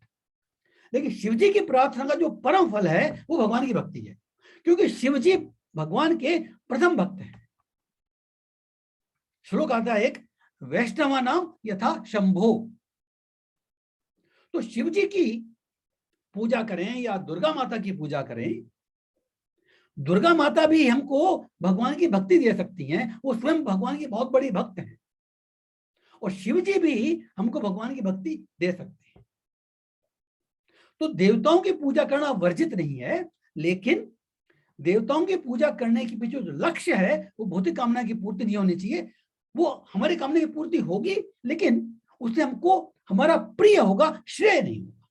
लेकिन शिव जी की प्रार्थना का जो परम फल है वो भगवान की भक्ति है, क्योंकि शिव जी भगवान के प्रथम भक्त हैं। श्लोक आता है एक, वैष्णवा नाम यथा शंभो। तो शिव जी की पूजा करें या दुर्गा माता की पूजा करें, दुर्गा माता भी हमको भगवान की भक्ति दे सकती हैं। वो स्वयं भगवान की बहुत बड़ी भक्त हैं और शिव जी भी हमको भगवान की भक्ति दे सकते हैं। तो देवताओं की पूजा करना वर्जित नहीं है, लेकिन देवताओं की पूजा करने के पीछे जो लक्ष्य है वो भौतिक कामना की पूर्ति नहीं होनी चाहिए। वो हमारी कामना की पूर्ति होगी, लेकिन उससे हमको हमारा प्रिय होगा, श्रेय नहीं होगा।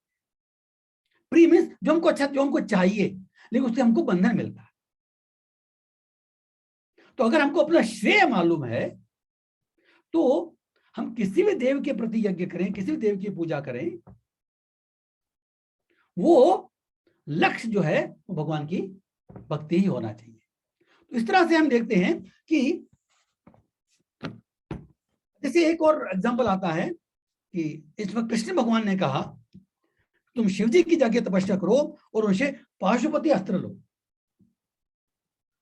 प्रिय मीन्स जो हमको अच्छा, जो हमको चाहिए, लेकिन उससे हमको बंधन मिलता है। तो अगर हमको अपना श्रेय मालूम है तो हम किसी भी देव के प्रति यज्ञ करें, किसी भी देव की पूजा करें, वो लक्ष्य जो है वो भगवान की भक्ति ही होना चाहिए। तो इस तरह से हम देखते हैं कि जैसे एक और एग्जांपल आता है कि इसमें कृष्ण भगवान ने कहा तुम शिव जी की जाके तपस्या करो और उनसे पाशुपति अस्त्र लो।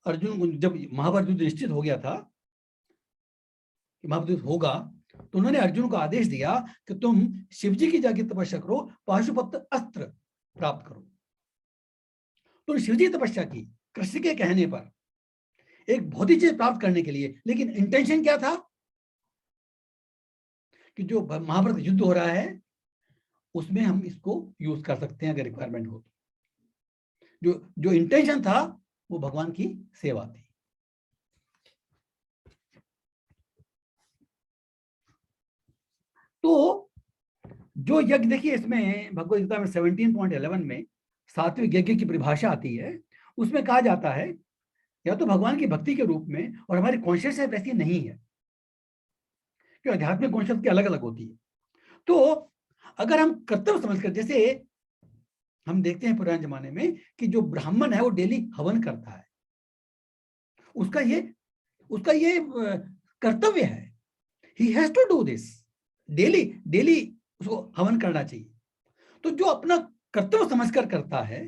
अर्जुन जब महाभारत युद्ध निश्चित हो गया था कि महाभारत युद्ध होगा, तो उन्होंने अर्जुन को आदेश दिया कि तुम शिव जी की जाके तपस्या करो, पाशुपत अस्त्र प्राप्त करो। तो शिव जी तपस्या की कृष्ण के कहने पर, एक भौतिक चीज प्राप्त करने के लिए, लेकिन इंटेंशन क्या था कि जो महाभारत युद्ध हो रहा है उसमें हम इसको यूज कर सकते हैं अगर रिक्वायरमेंट हो। जो जो इंटेंशन था वो भगवान की सेवा थी। तो जो यज्ञ, देखिए इसमें भगवद गीता में 17.11 में सात्विक यज्ञ की परिभाषा आती है। उसमें कहा जाता है या तो भगवान की भक्ति के रूप में, और हमारी कॉन्शियसनेस वैसी नहीं है क्योंकि आध्यात्मिक कॉन्शियस की अलग अलग होती है। तो अगर हम कर्तव्य समझकर, जैसे हम देखते हैं पुराने जमाने में कि जो ब्राह्मण है वो डेली हवन करता है, उसका ये कर्तव्य है, he has to do this, daily daily उसको हवन करना चाहिए। तो जो अपना कर्तव्य समझकर करता है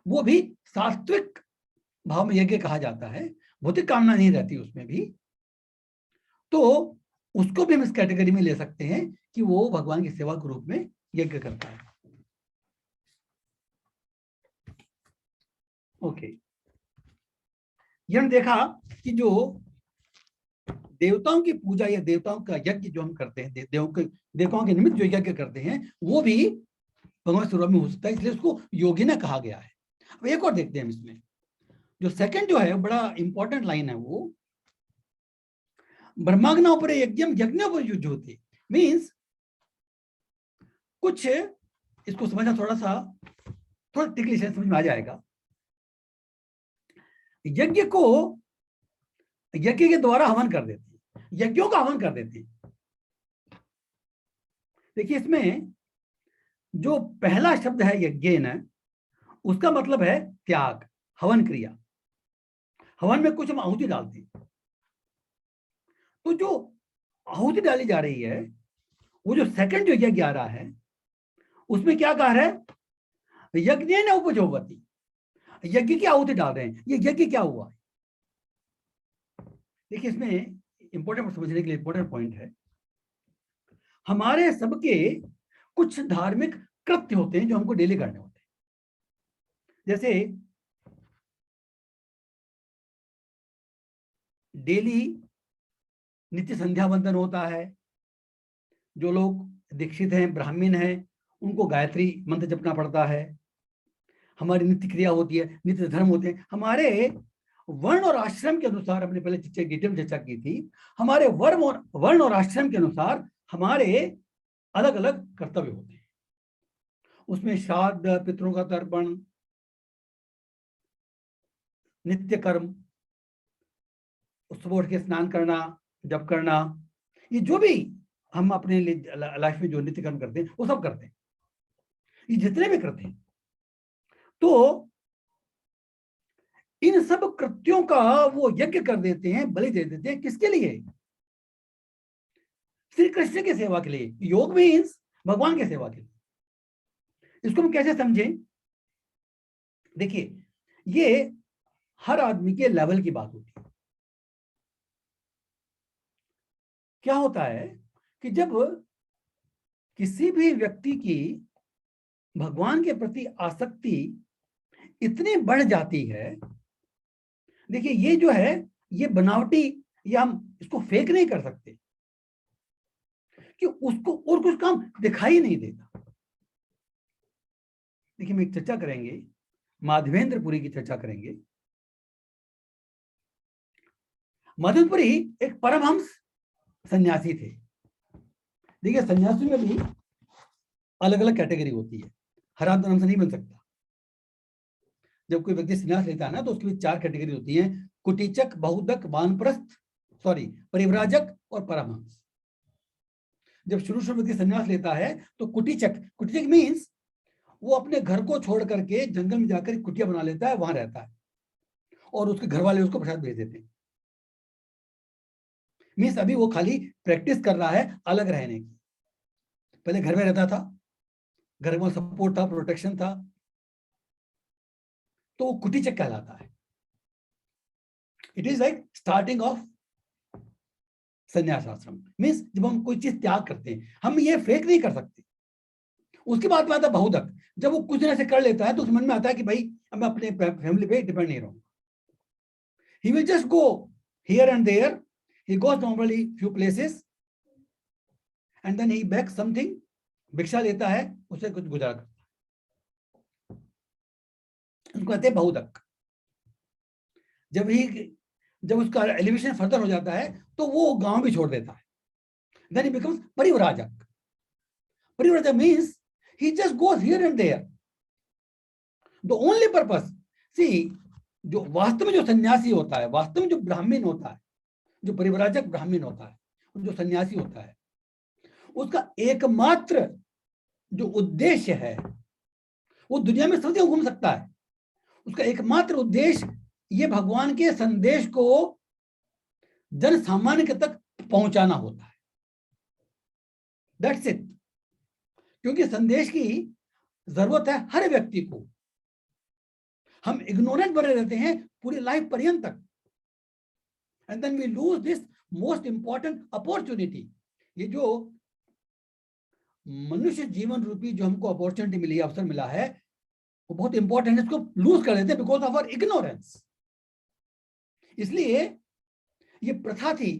वो भी सात्विक भाव में यज्ञ कहा जाता है, भौतिक कामना नहीं रहती उसमें भी। तो उसको भी हम इस कैटेगरी में ले सकते हैं कि वो भगवान की सेवा के रूप में यज्ञ करता है। ओके, ये हम देखा कि जो देवताओं की पूजा या देवताओं का यज्ञ जो हम करते हैं, देवताओं के निमित्त जो यज्ञ करते हैं वो भी भगवान स्वरूप में हो सकता है, इसलिए उसको योगिना कहा गया है। अब एक और देखते हैं इसमें, जो सेकंड जो है बड़ा इंपॉर्टेंट लाइन है, वो ब्रह्माग्नोपरे यज्ञम यज्ञोपयुज्यते, मींस कुछ इसको समझना थोड़ा टिकली से समझ में आ जाएगा। यज्ञ को यज्ञ के द्वारा हवन कर देते हैं, यज्ञों का हवन कर देते हैं। देखिए इसमें जो पहला शब्द है यज्ञेन, उसका मतलब है त्याग, हवन क्रिया। हवन में कुछ हम आहुति डालते हैं, तो जो आहुति डाली जा रही है, वो जो सेकंड जो यज्ञ आ रहा है उसमें क्या कहा है, यज्ञ न उपजोवती, यज्ञ की आहुति डाल रहे हैं। ये यज्ञ क्या हुआ? देखिए इसमें इंपॉर्टेंट समझने के लिए इंपॉर्टेंट पॉइंट है, हमारे सबके कुछ धार्मिक कृत्य होते हैं जो हमको डेली करने होते हैं। जैसे डेली नित्य संध्या वंदन होता है, जो लोग दीक्षित हैं, ब्राह्मण हैं, उनको गायत्री मंत्र जपना पड़ता है। हमारी नित्य क्रिया होती है, नित्य धर्म होते हैं। हमारे वर्ण और आश्रम के अनुसार, हमने पहले डिटेल में चर्चा की थी, हमारे वर्ण और आश्रम के अनुसार हमारे अलग अलग कर्तव्य होते हैं। उसमें श्राद्ध, पितरों का तर्पण, नित्य कर्म, सुबह उठ के स्नान करना, जप करना, ये जो भी हम अपने लाइफ में जो नित्य कर्म करते हैं वो सब करते हैं, ये जितने भी करते हैं। तो इन सब कृत्यों का वो यज्ञ कर देते हैं, बलि दे देते हैं। किसके लिए? श्री कृष्ण की सेवा के लिए। योग मीन्स भगवान की सेवा के लिए। इसको हम कैसे समझें? देखिए ये हर आदमी के लेवल की बात होती है। क्या होता है कि जब किसी भी व्यक्ति की भगवान के प्रति आसक्ति इतनी बढ़ जाती है, देखिए ये जो है ये बनावटी, या हम इसको फेक नहीं कर सकते। कि उसको और कुछ काम दिखाई नहीं देता। देखिए, हम एक चर्चा करेंगे, माधवेंद्रपुरी की चर्चा करेंगे। माधवेंद्रपुरी एक परमहंस सन्यासी थे। देखिए, सन्यासी में भी अलग अलग कैटेगरी होती है, हर आदमी नाम से नहीं बन सकता। जब कोई व्यक्ति संन्यास लेता है ना, तो उसकी भी 4 कैटेगरी होती है: कुटीचक, बहुदक, वानप्रस्थ, परिव्राजक और परमहंस। जब शुरू व्यक्ति संन्यास लेता है तो कुटीचक मीन्स वो अपने घर को छोड़ करके जंगल में जाकर कुटिया बना लेता है, वहां रहता है, और उसके घर वाले उसको प्रसाद भेज देते हैं। मीन्स अभी वो खाली प्रैक्टिस कर रहा है अलग रहने की। पहले घर में रहता था, घर में सपोर्ट था, प्रोटेक्शन था, तो वो कुटीचक कहलाता है। It is like starting of संन्यास आश्रम। मीन्स जब हम कोई चीज त्याग करते हैं, हम ये फेक नहीं कर सकते। उसके बाद में आता है बहुदक। जब वो कुछ दिन ऐसे कर लेता है तो उस मन में आता है कि भाई अब मैं अपने फैमिली पे डिपेंड नहीं रहूंगा। He will just go here and there, he goes normally few places and then he begs something, भिक्षा लेता है, उसे कुछ गुजारा करता है। उनको कहते हैं बहुदक। जब उसका एलिवेशन फर्दर हो जाता है तो वो गांव भी छोड़ देता है। देन ही बिकम्स परिव्राजक। परिव्राजक means he just goes here and there. The only purpose, see, जो वास्तव में जो सन्यासी होता है, वास्तव में जो ब्राह्मण होता है, जो परिव्राजक ब्राह्मण होता है, जो सन्यासी होता है, उसका एकमात्र जो उद्देश्य है, वो दुनिया में सब जगह घूम सकता है। उसका एकमात्र उद्देश्य ये भगवान के संदेश को जन सामान्य के तक पहुंचाना होता है। That's it. क्योंकि संदेश की जरूरत है हर व्यक्ति को। हम इग्नोरेंट बने रहते हैं पूरी लाइफ पर्यंत तक, and then we lose this most important opportunity. ये जो मनुष्य जीवन रूपी जो हमको अपॉर्चुनिटी मिली, अवसर मिला है, वो बहुत इंपॉर्टेंट है, इसको लूज कर देते हैं बिकॉज ऑफ आवर इग्नोरेंस। इसलिए ये प्रथा थी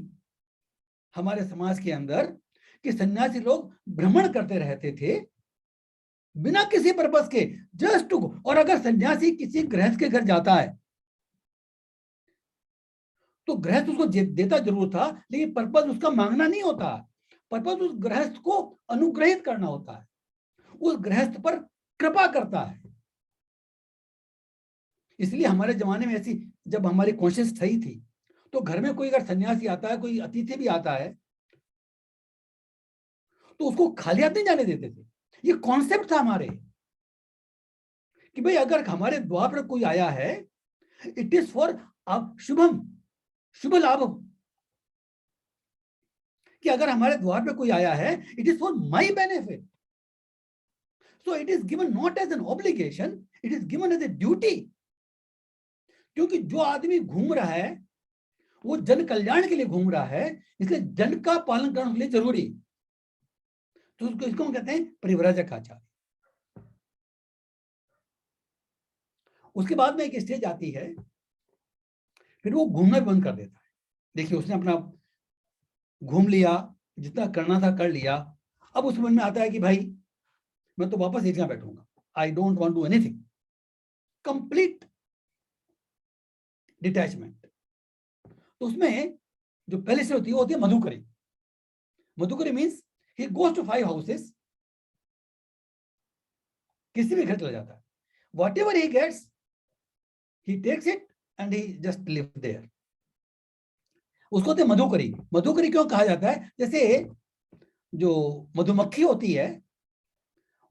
हमारे समाज के अंदर कि सन्यासी लोग भ्रमण करते रहते थे बिना किसी पर्पस के, जस्ट टू। और अगर सन्यासी किसी गृहस्थ के घर जाता है तो गृहस्थ उसको देता जरूर था, लेकिन पर्पस उसका मांगना नहीं होता। पर्पस उस गृहस्थ को अनुग्रहित करना होता है, उस गृहस्थ पर कृपा करता है। इसलिए हमारे जमाने में ऐसी, जब हमारी कॉन्शियस सही थी, तो घर में कोई अगर सन्यासी आता है, कोई अतिथि भी आता है, तो उसको खाली हाथ नहीं जाने देते थे। ये कॉन्सेप्ट था हमारे कि भाई अगर हमारे द्वार पर कोई आया है, इट इज फॉर शुभम, शुभ लाभ। कि अगर हमारे द्वार पे कोई आया है, it is for my benefit. So it is given not as an obligation, it is given as a duty. क्योंकि जो आदमी घूम रहा है वो जन कल्याण के लिए घूम रहा है, इसलिए जन का पालन करने के लिए जरूरी। तो उसको इसको कहते हैं परिव्राजक आचार्य। उसके बाद में एक स्टेज आती है, फिर वो घूमना बंद कर देता है। देखिए, उसने अपना घूम लिया, जितना करना था कर लिया। अब उस मन में आता है कि भाई मैं तो वापस एक जगह बैठूंगा, I don't want do anything. Complete detachment. तो उसमें जो पहले से होती है वो होती है मधुकरी। मधुकरी means he goes to 5 houses, किसी भी घर चला जाता है, whatever he gets he takes it and he just live there. उसको होते मधुकरी। मधुकरी क्यों कहा जाता है? जैसे जो मधुमक्खी होती है,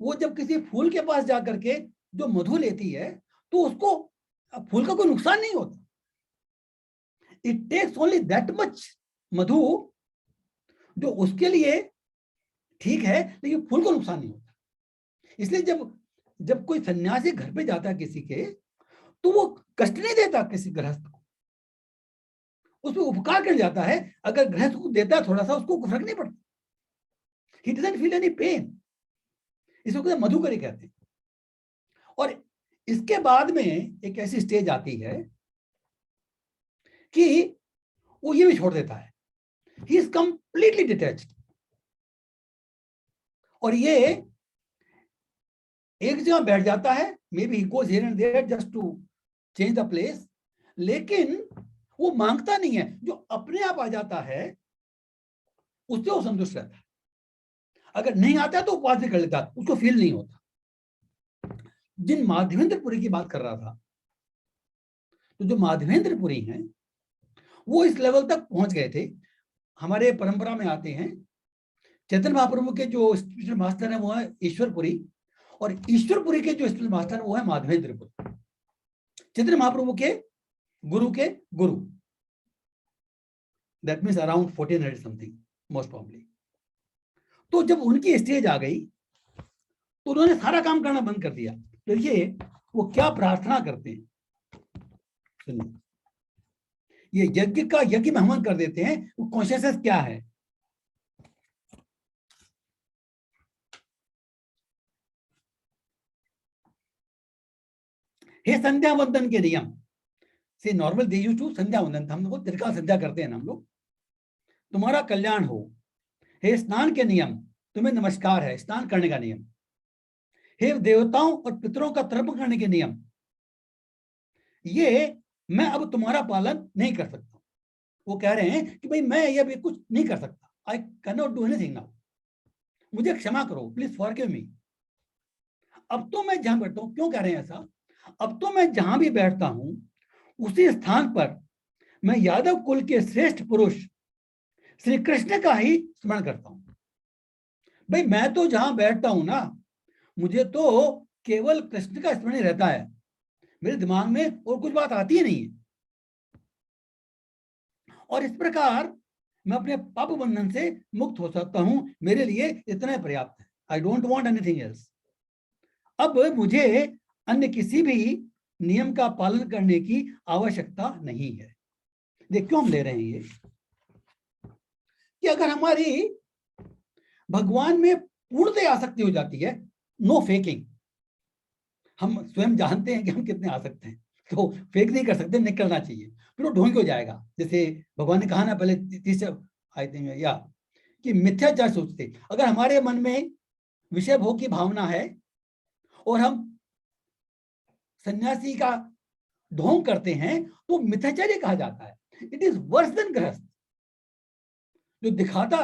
वो जब किसी फूल के पास जाकर के जो मधु लेती है, तो उसको फूल का कोई नुकसान नहीं होता। It takes only that much मधु जो उसके लिए ठीक है, लेकिन फूल को नुकसान नहीं होता। इसलिए जब कोई सन्यासी घर पे जाता है किसी के, तो वो कष्ट नहीं देता किसी गृहस्थ को, उसमें उपकार कर जाता है। अगर गृहस्थ को देता है थोड़ा सा, उसको फर्क नहीं पड़ता। He doesn't feel any pain. इसको मधुकरी कहते हैं। और इसके बाद में एक ऐसी स्टेज आती है कि वो ये भी छोड़ देता है, ही इज कंप्लीटली डिटैच्ड। और ये एक जगह बैठ जाता है, maybe he goes here and there just to change the place, लेकिन वो मांगता नहीं है। जो अपने आप आ जाता है उससे वो संतुष्ट रहता है। अगर नहीं आता है तो उपवास भी कर लेता, उसको फील नहीं होता। जिन माधवेंद्रपुरी की बात कर रहा था, तो जो माधवेंद्रपुरी हैं वो इस लेवल तक पहुंच गए थे। हमारे परंपरा में आते हैं, चैतन्य महाप्रभु के जो स्पिरिचुअल मास्टर है वो है ईश्वरपुरी, और ईश्वरपुरी के जो स्पिरिचुअल मास्टर है वो है माधवेंद्रपुरी, चैतन्य महाप्रभु के गुरु। That means around 1400 something most probably. तो जब उनकी स्टेज आ गई तो उन्होंने सारा काम करना बंद कर दिया। देखिए वो क्या प्रार्थना करते हैं, सुनिए। ये यज्ञ में हवन कर देते हैं, वो कॉन्शियसनेस क्या है। हे संध्या वंदन के नियम से नॉर्मल दे यूज्ड टू संध्या वंदन, हम लोग त्रिकाल संध्या करते हैं ना हम लोग। तुम्हारा कल्याण हो। हे स्नान के नियम, तुम्हें नमस्कार है, स्नान करने का नियम। हे देवताओं और पितरों का तर्पण करने के नियम, ये मैं अब तुम्हारा पालन नहीं कर सकता। वो कह रहे हैं कि भाई मैं ये भी कुछ नहीं कर सकता, I can not do anything now, मुझे क्षमा करो, प्लीज फॉरगिव मी। अब तो मैं जहां बैठता हूं, क्यों कह रहे हैं ऐसा, अब तो मैं जहां भी बैठता हूं उसी स्थान पर मैं यादव कुल के श्रेष्ठ पुरुष श्री कृष्ण का ही स्मरण करता हूं। भाई मैं तो जहां बैठता हूं ना, मुझे तो केवल कृष्ण का स्मरण ही रहता है, मेरे दिमाग में और कुछ बात आती ही नहीं है। और इस प्रकार मैं अपने पाप बंधन से मुक्त हो सकता हूं, मेरे लिए इतना पर्याप्त है। I don't want anything else. अब मुझे अन्य किसी भी नियम का पालन करने की आवश्यकता नहीं है। देख क्यों हम ले रहे हैं ये, कि अगर हमारी भगवान में पूर्णतः आसक्ति हो जाती है, नो फेकिंग, हम स्वयं जानते हैं कि हम कितने आसक्त हैं, तो फेक नहीं कर सकते, निकलना चाहिए, फिर वो ढोंगी हो जाएगा। जैसे भगवान ने कहा ना पहले तीसरे आयत में, या कि मिथ्याचार सोचते। अगर हमारे मन में विषय भोग की भावना है और हम सन्यासी का ढोंग करते हैं तो मिथ्याचार्य कहा जाता है। इट इज वर्स देन गृहस्थ। जो दिखाता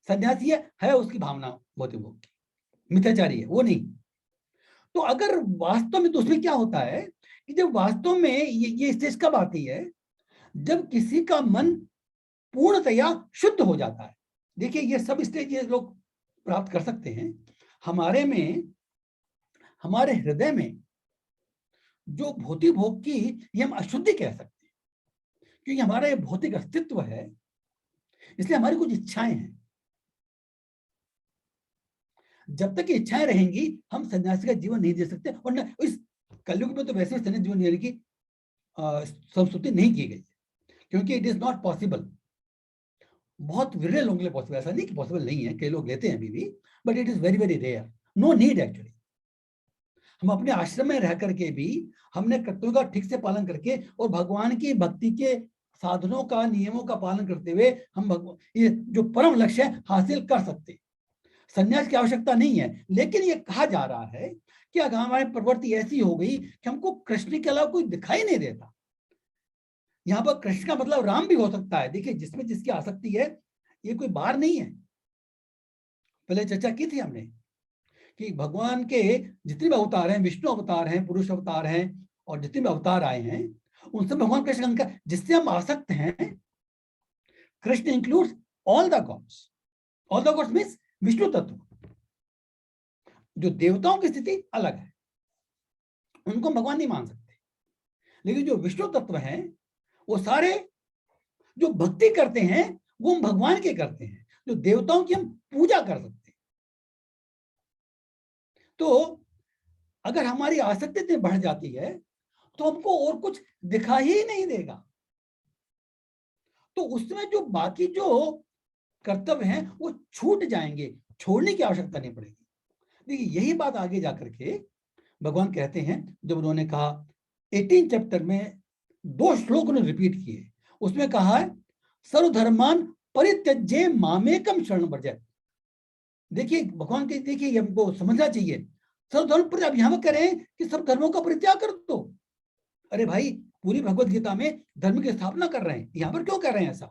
सन्यासी है उसकी भावना भौतिक भोग की, मिथ्याचारी है वो नहीं। तो अगर वास्तव में, तो उसमें क्या होता है कि जब वास्तव में ये स्टेज कब आती है, जब किसी का मन पूर्णतया शुद्ध हो जाता है। देखिए ये सब स्टेज ये लोग प्राप्त कर सकते हैं। हमारे में, हमारे हृदय में जो भौतिक भोग की, ये हम अशुद्धि कह सकते हैं, क्योंकि हमारा ये भौतिक अस्तित्व है, इसलिए हमारी कुछ इच्छाएं हैं। जब तक इच्छाएं रहेंगी हम सन्यासी का जीवन नहीं दे सकते। और न, इस कलयुग में तो वैसे ही सन्यासी जीवन देने की संस्तुति नहीं की गई, क्योंकि इट इज नॉट पॉसिबल। बहुत विरल लोगों के लिए पॉसिबल, ऐसा नहीं कि पॉसिबल नहीं है, कई लोग लेते हैं अभी भी, but it is very very rare, no need actually. हम अपने आश्रम में रह करके भी हमने कर्तव्यों का ठीक से पालन करके और भगवान की भक्ति के साधनों का, नियमों का पालन करते हुए हम भगवान ये जो परम लक्ष्य है हासिल कर सकते। संन्यास की आवश्यकता नहीं है। लेकिन ये कहा जा रहा है कि अगर हमारी प्रवृत्ति ऐसी हो गई कि हमको कृष्ण के अलावा कोई दिखाई नहीं देता, यहाँ पर कृष्ण का मतलब राम भी हो सकता है। देखिए जिसमें जिसकी आसक्ति है, ये कोई बार नहीं है। पहले चर्चा की थी हमने कि भगवान के जितने भी अवतार हैं, विष्णु अवतार हैं, पुरुष अवतार हैं, और जितने भी अवतार आए हैं उन सब भगवान कृष्ण का जिससे हम आसक्त हैं, Krishna includes all the gods. All the gods means Vishnu तत्व। जो देवताओं की स्थिति अलग है, उनको भगवान नहीं मान सकते, लेकिन जो विष्णु तत्व हैं वो सारे जो भक्ति करते हैं वो हम भगवान के करते हैं, जो देवताओं की हम पूजा कर सकते हैं। तो अगर हमारी आसक्ति इतनी बढ़ जाती है तो हमको और कुछ दिखाई ही नहीं देगा, तो उसमें जो बाकी जो कर्तव्य हैं वो छूट जाएंगे, छोड़ने की आवश्यकता नहीं पड़ेगी। देखिए यही बात आगे जाकर के भगवान कहते हैं, जब उन्होंने कहा 18 चैप्टर में 2 श्लोक उन्होंने रिपीट किए, उसमें कहा है सर्वधर्मान परित्यज्य मामेकम शरणं व्रज। देखिए भगवान के, देखिए हमको समझना चाहिए, सब धर्म पर आप यहाँ पर करें कि सब धर्मों का परित्याग कर दो। अरे भाई, पूरी भगवत गीता में धर्म की स्थापना कर रहे हैं, यहाँ पर क्यों कर रहे हैं ऐसा?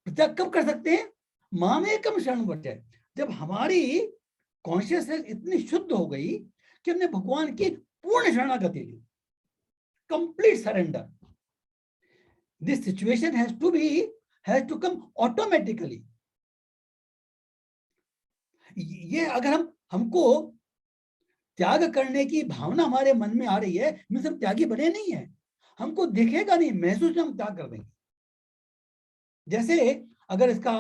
परित्याग कब कर सकते हैं? मामेकम शरण व्रज, जब हमारी कॉन्शियसनेस इतनी शुद्ध हो गई कि हमने भगवान की पूर्ण शरणागति ली, complete surrender. This situation has to come automatically. ये अगर हमको त्याग करने की भावना हमारे मन में आ रही है, हम सब त्यागी बने नहीं है, हमको दिखेगा नहीं, महसूस हम त्याग कर देंगे। जैसे अगर इसका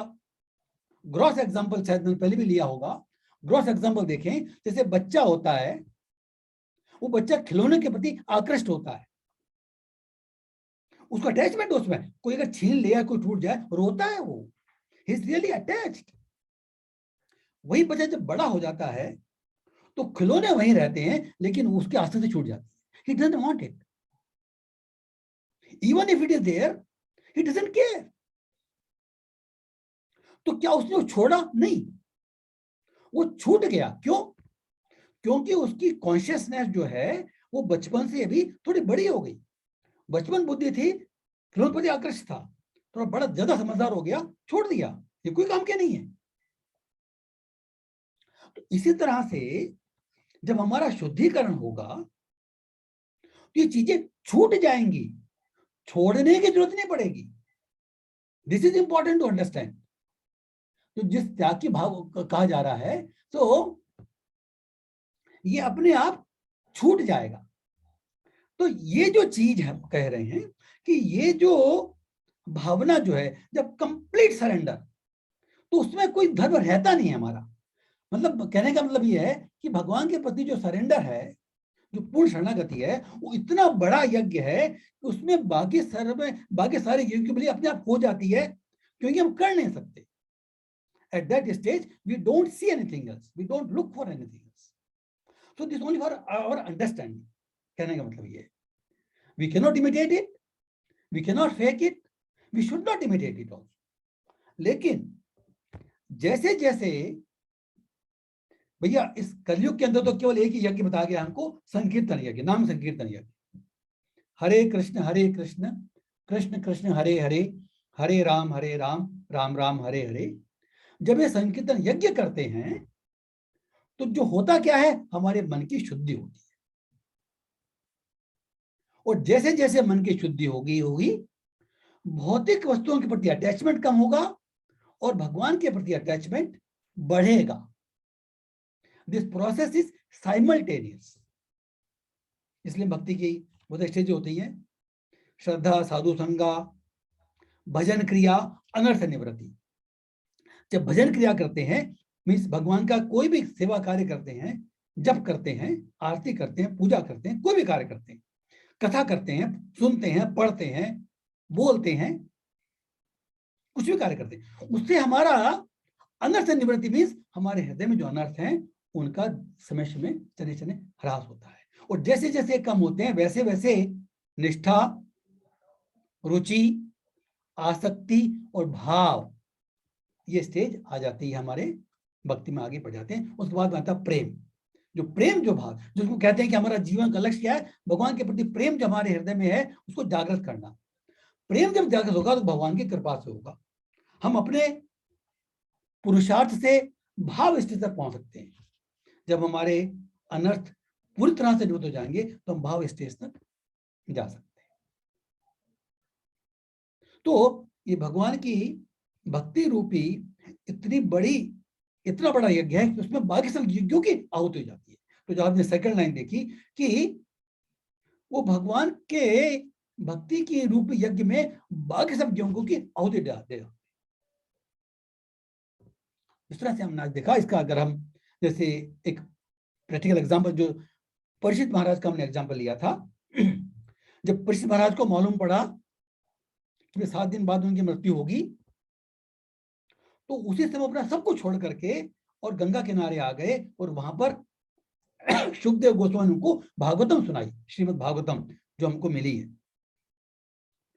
ग्रॉस एग्जांपल शायद मैंने पहले भी लिया होगा, ग्रॉस एग्जांपल देखें, जैसे बच्चा होता है, वो बच्चा खिलौने के प्रति आकृष्ट होता है, उसका अटैचमेंट उसमें, कोई अगर छीन लिया, कोई टूट जाए, रोता है वो, ही इज रियली अटैच्ड। वही बच्चा जब बड़ा हो जाता है तो खिलौने वहीं रहते हैं, लेकिन उसके आस्ते से छूट जाती है, he doesn't want it, even if it is there, he doesn't care. तो क्या उसने छोड़ा? नहीं, वो छूट गया। क्यों? क्योंकि उसकी कॉन्शियसनेस जो है वो बचपन से अभी थोड़ी बड़ी हो गई। बचपन बुद्धि थी, खिलौने प्रति आकर्षित था, थोड़ा बड़ा ज्यादा समझदार हो गया, छोड़ दिया, ये कोई काम के नहीं है। तो इसी तरह से जब हमारा शुद्धिकरण होगा तो ये चीजें छूट जाएंगी, छोड़ने की जरूरत नहीं पड़ेगी। This is important to understand. तो जिस त्याग की भाव कहा जा रहा है, तो ये अपने आप छूट जाएगा। तो ये जो चीज हम कह रहे हैं कि ये जो भावना जो है, जब कंप्लीट सरेंडर, तो उसमें कोई धर्म रहता नहीं है हमारा। मतलब कहने का मतलब ये है कि भगवान के प्रति जो सरेंडर है, जो पूर्ण शरणागति है, वो इतना बड़ा यज्ञ है कि उसमें बाकी सारे यज्ञ की बलि अपने आप हो जाती है, क्योंकि हम कर नहीं सकते। At that stage, we don't see anything else. We don't look for anything else. So this is only for our understanding. कहने का मतलब ये है, we cannot imitate it, we cannot fake it, we should not imitate it also. लेकिन जैसे जैसे भैया इस कलयुग के अंदर तो केवल एक ही यज्ञ बता गया हमको, संकीर्तन यज्ञ, नाम संकीर्तन यज्ञ। हरे कृष्ण कृष्ण कृष्ण हरे हरे, हरे राम राम राम हरे हरे। जब ये संकीर्तन यज्ञ करते हैं तो जो होता क्या है, हमारे मन की शुद्धि होती है। और जैसे जैसे मन की शुद्धि होगी, भौतिक वस्तुओं के प्रति अटैचमेंट कम होगा और भगवान के प्रति अटैचमेंट बढ़ेगा। This process is simultaneous. इसलिए भक्ति की बहुत स्टेज होती है, श्रद्धा, साधु संगा, भजन क्रिया, अनर्थ निवृत्ति। जब भजन क्रिया करते हैं, मीन्स भगवान का कोई भी सेवा कार्य करते हैं, जप करते हैं, आरती करते हैं, पूजा करते हैं, कोई भी कार्य करते हैं, कथा करते हैं, सुनते हैं, पढ़ते हैं, बोलते हैं, कुछ भी कार्य करते हैं, उससे हमारा अनर्थ निवृत्ति मीन्स हमारे हृदय में जो अनर्थ हैं उनका समय समय चने चने ह्रास होता है। और जैसे जैसे कम होते हैं वैसे वैसे निष्ठा, रुचि, आसक्ति और भाव, ये स्टेज आ जाती है हमारे भक्ति में, आगे बढ़ जाते हैं। उसके बाद आता है प्रेम। जो भाव, जिसको कहते हैं कि हमारा जीवन का लक्ष्य क्या है, भगवान के प्रति प्रेम जो हमारे हृदय में है उसको जागृत करना। प्रेम जब जागृत होगा तो भगवान की कृपा से होगा। हम अपने पुरुषार्थ से भाव स्थिति तक पहुंच सकते हैं। जब हमारे अनर्थ पूरी तरह से निवृत्त हो जाएंगे तो हम भाव स्टेज तक जा सकते हैं। तो ये भगवान की भक्ति रूपी इतना बड़ा यज्ञ है कि उसमें बाकी सब यज्ञों की आहुति हो जाती है। तो जो आपने सेकंड लाइन देखी कि वो भगवान के भक्ति की रूप यज्ञ में बाकी सब यज्ञों की आहुति देगा। इस तरह से हमने आज देखा। इसका अगर हम जैसे एक प्रैक्टिकल एग्जांपल, जो परीक्षित महाराज का हमने एग्जांपल लिया था, जब परीक्षित महाराज को मालूम पड़ा कि 7 दिन बाद उनकी मृत्यु होगी, तो उसी समय अपना सब कुछ छोड़ करके और गंगा किनारे आ गए और वहां पर सुखदेव गोस्वामी उनको भागवतम सुनाई, श्रीमद् भागवतम जो हमको मिली है।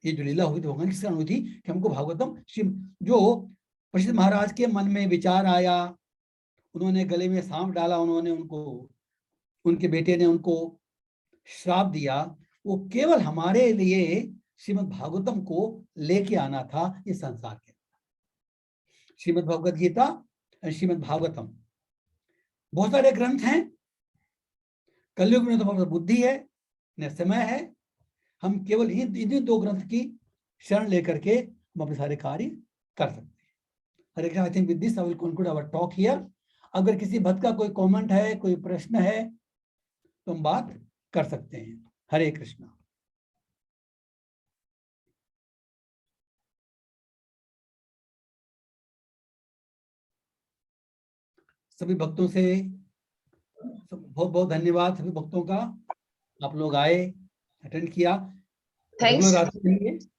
ये जो लीला हुई थी भगवान किस कारण हुई थी कि हमको भागवतम जो परीक्षित महाराज के मन में विचार आया, उन्होंने गले में सांप डाला, उन्होंने उनको, उनके बेटे ने उनको श्राप दिया, वो केवल हमारे लिए श्रीमद् भागवतम को लेके आना था इस संसार के। श्रीमद् भगवद गीता और श्रीमद् भागवतम बहुत सारे ग्रंथ हैं। कलयुग में तो बहुत बुद्धि है, न समय है, हम केवल इन्हीं 2 ग्रंथ की शरण लेकर के हम अपने सारे कार्य कर सकते हैं। Hare Krishna. I think with this I will conclude our talk here. अगर किसी भक्त का कोई कमेंट है, कोई प्रश्न है, तो हम बात कर सकते हैं। हरे कृष्ण। सभी भक्तों से बहुत बहुत धन्यवाद, सभी भक्तों का, आप लोग आए, अटेंड किया। थैंक्स।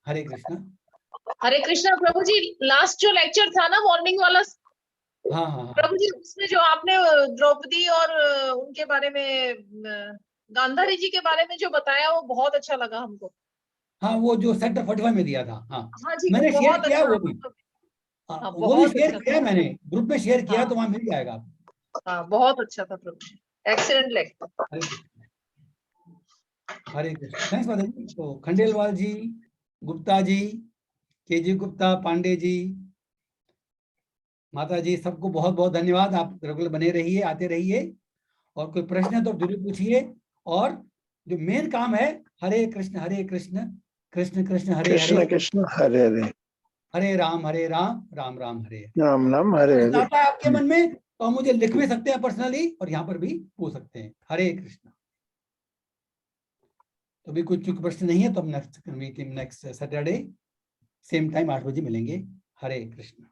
हरे कृष्ण। हरे कृष्णा प्रभु जी। लास्ट जो लेक्चर था ना मॉर्निंग वाला, हाँ हाँ प्रभु जी, उसमें जो आपने द्रौपदी और उनके बारे में, गांधारी जी के बारे में जो बताया, वो बहुत अच्छा लगा हमको। हाँ, वो जो सेक्टर 45 में दिया था। हाँ, हाँ जी, मैंने शेयर बहुत किया अच्छा। वो भी। हाँ, वो भी बहुत शेयर अच्छा किया मैंने, ग्रुप में शेयर किया, हाँ, तो वहां मिल जाएगा आपको। हाँ, बहुत अच्छा था प्रभु जी, एक्सीलेंट लेक्चर। हरे कृष्ण। हरे कृष्ण। थैंक्स माता जी। तो खंडेलवाल जी, गुप्ता जी, केजी गुप्ता, पांडे जी, माता जी, सबको बहुत बहुत धन्यवाद। आप रेगुलर बने रहिए, आते रहिए, और कोई प्रश्न है तो जरूर पूछिए। और जो मेन काम है, हरे कृष्ण कृष्ण कृष्ण हरे हरे, कृष्ण कृष्ण हरे हरे, हरे राम राम राम हरे हरे। राम नाम हरे प्रश्न हरे। आता है आपके मन में तो आप मुझे लिख भी सकते हैं पर्सनली, और यहाँ पर भी पूछ सकते हैं। हरे कृष्ण। तो भी कुछ प्रश्न नहीं है तो हम नेक्स्ट सैटरडे सेम टाइम 8 बजे मिलेंगे। हरे कृष्ण।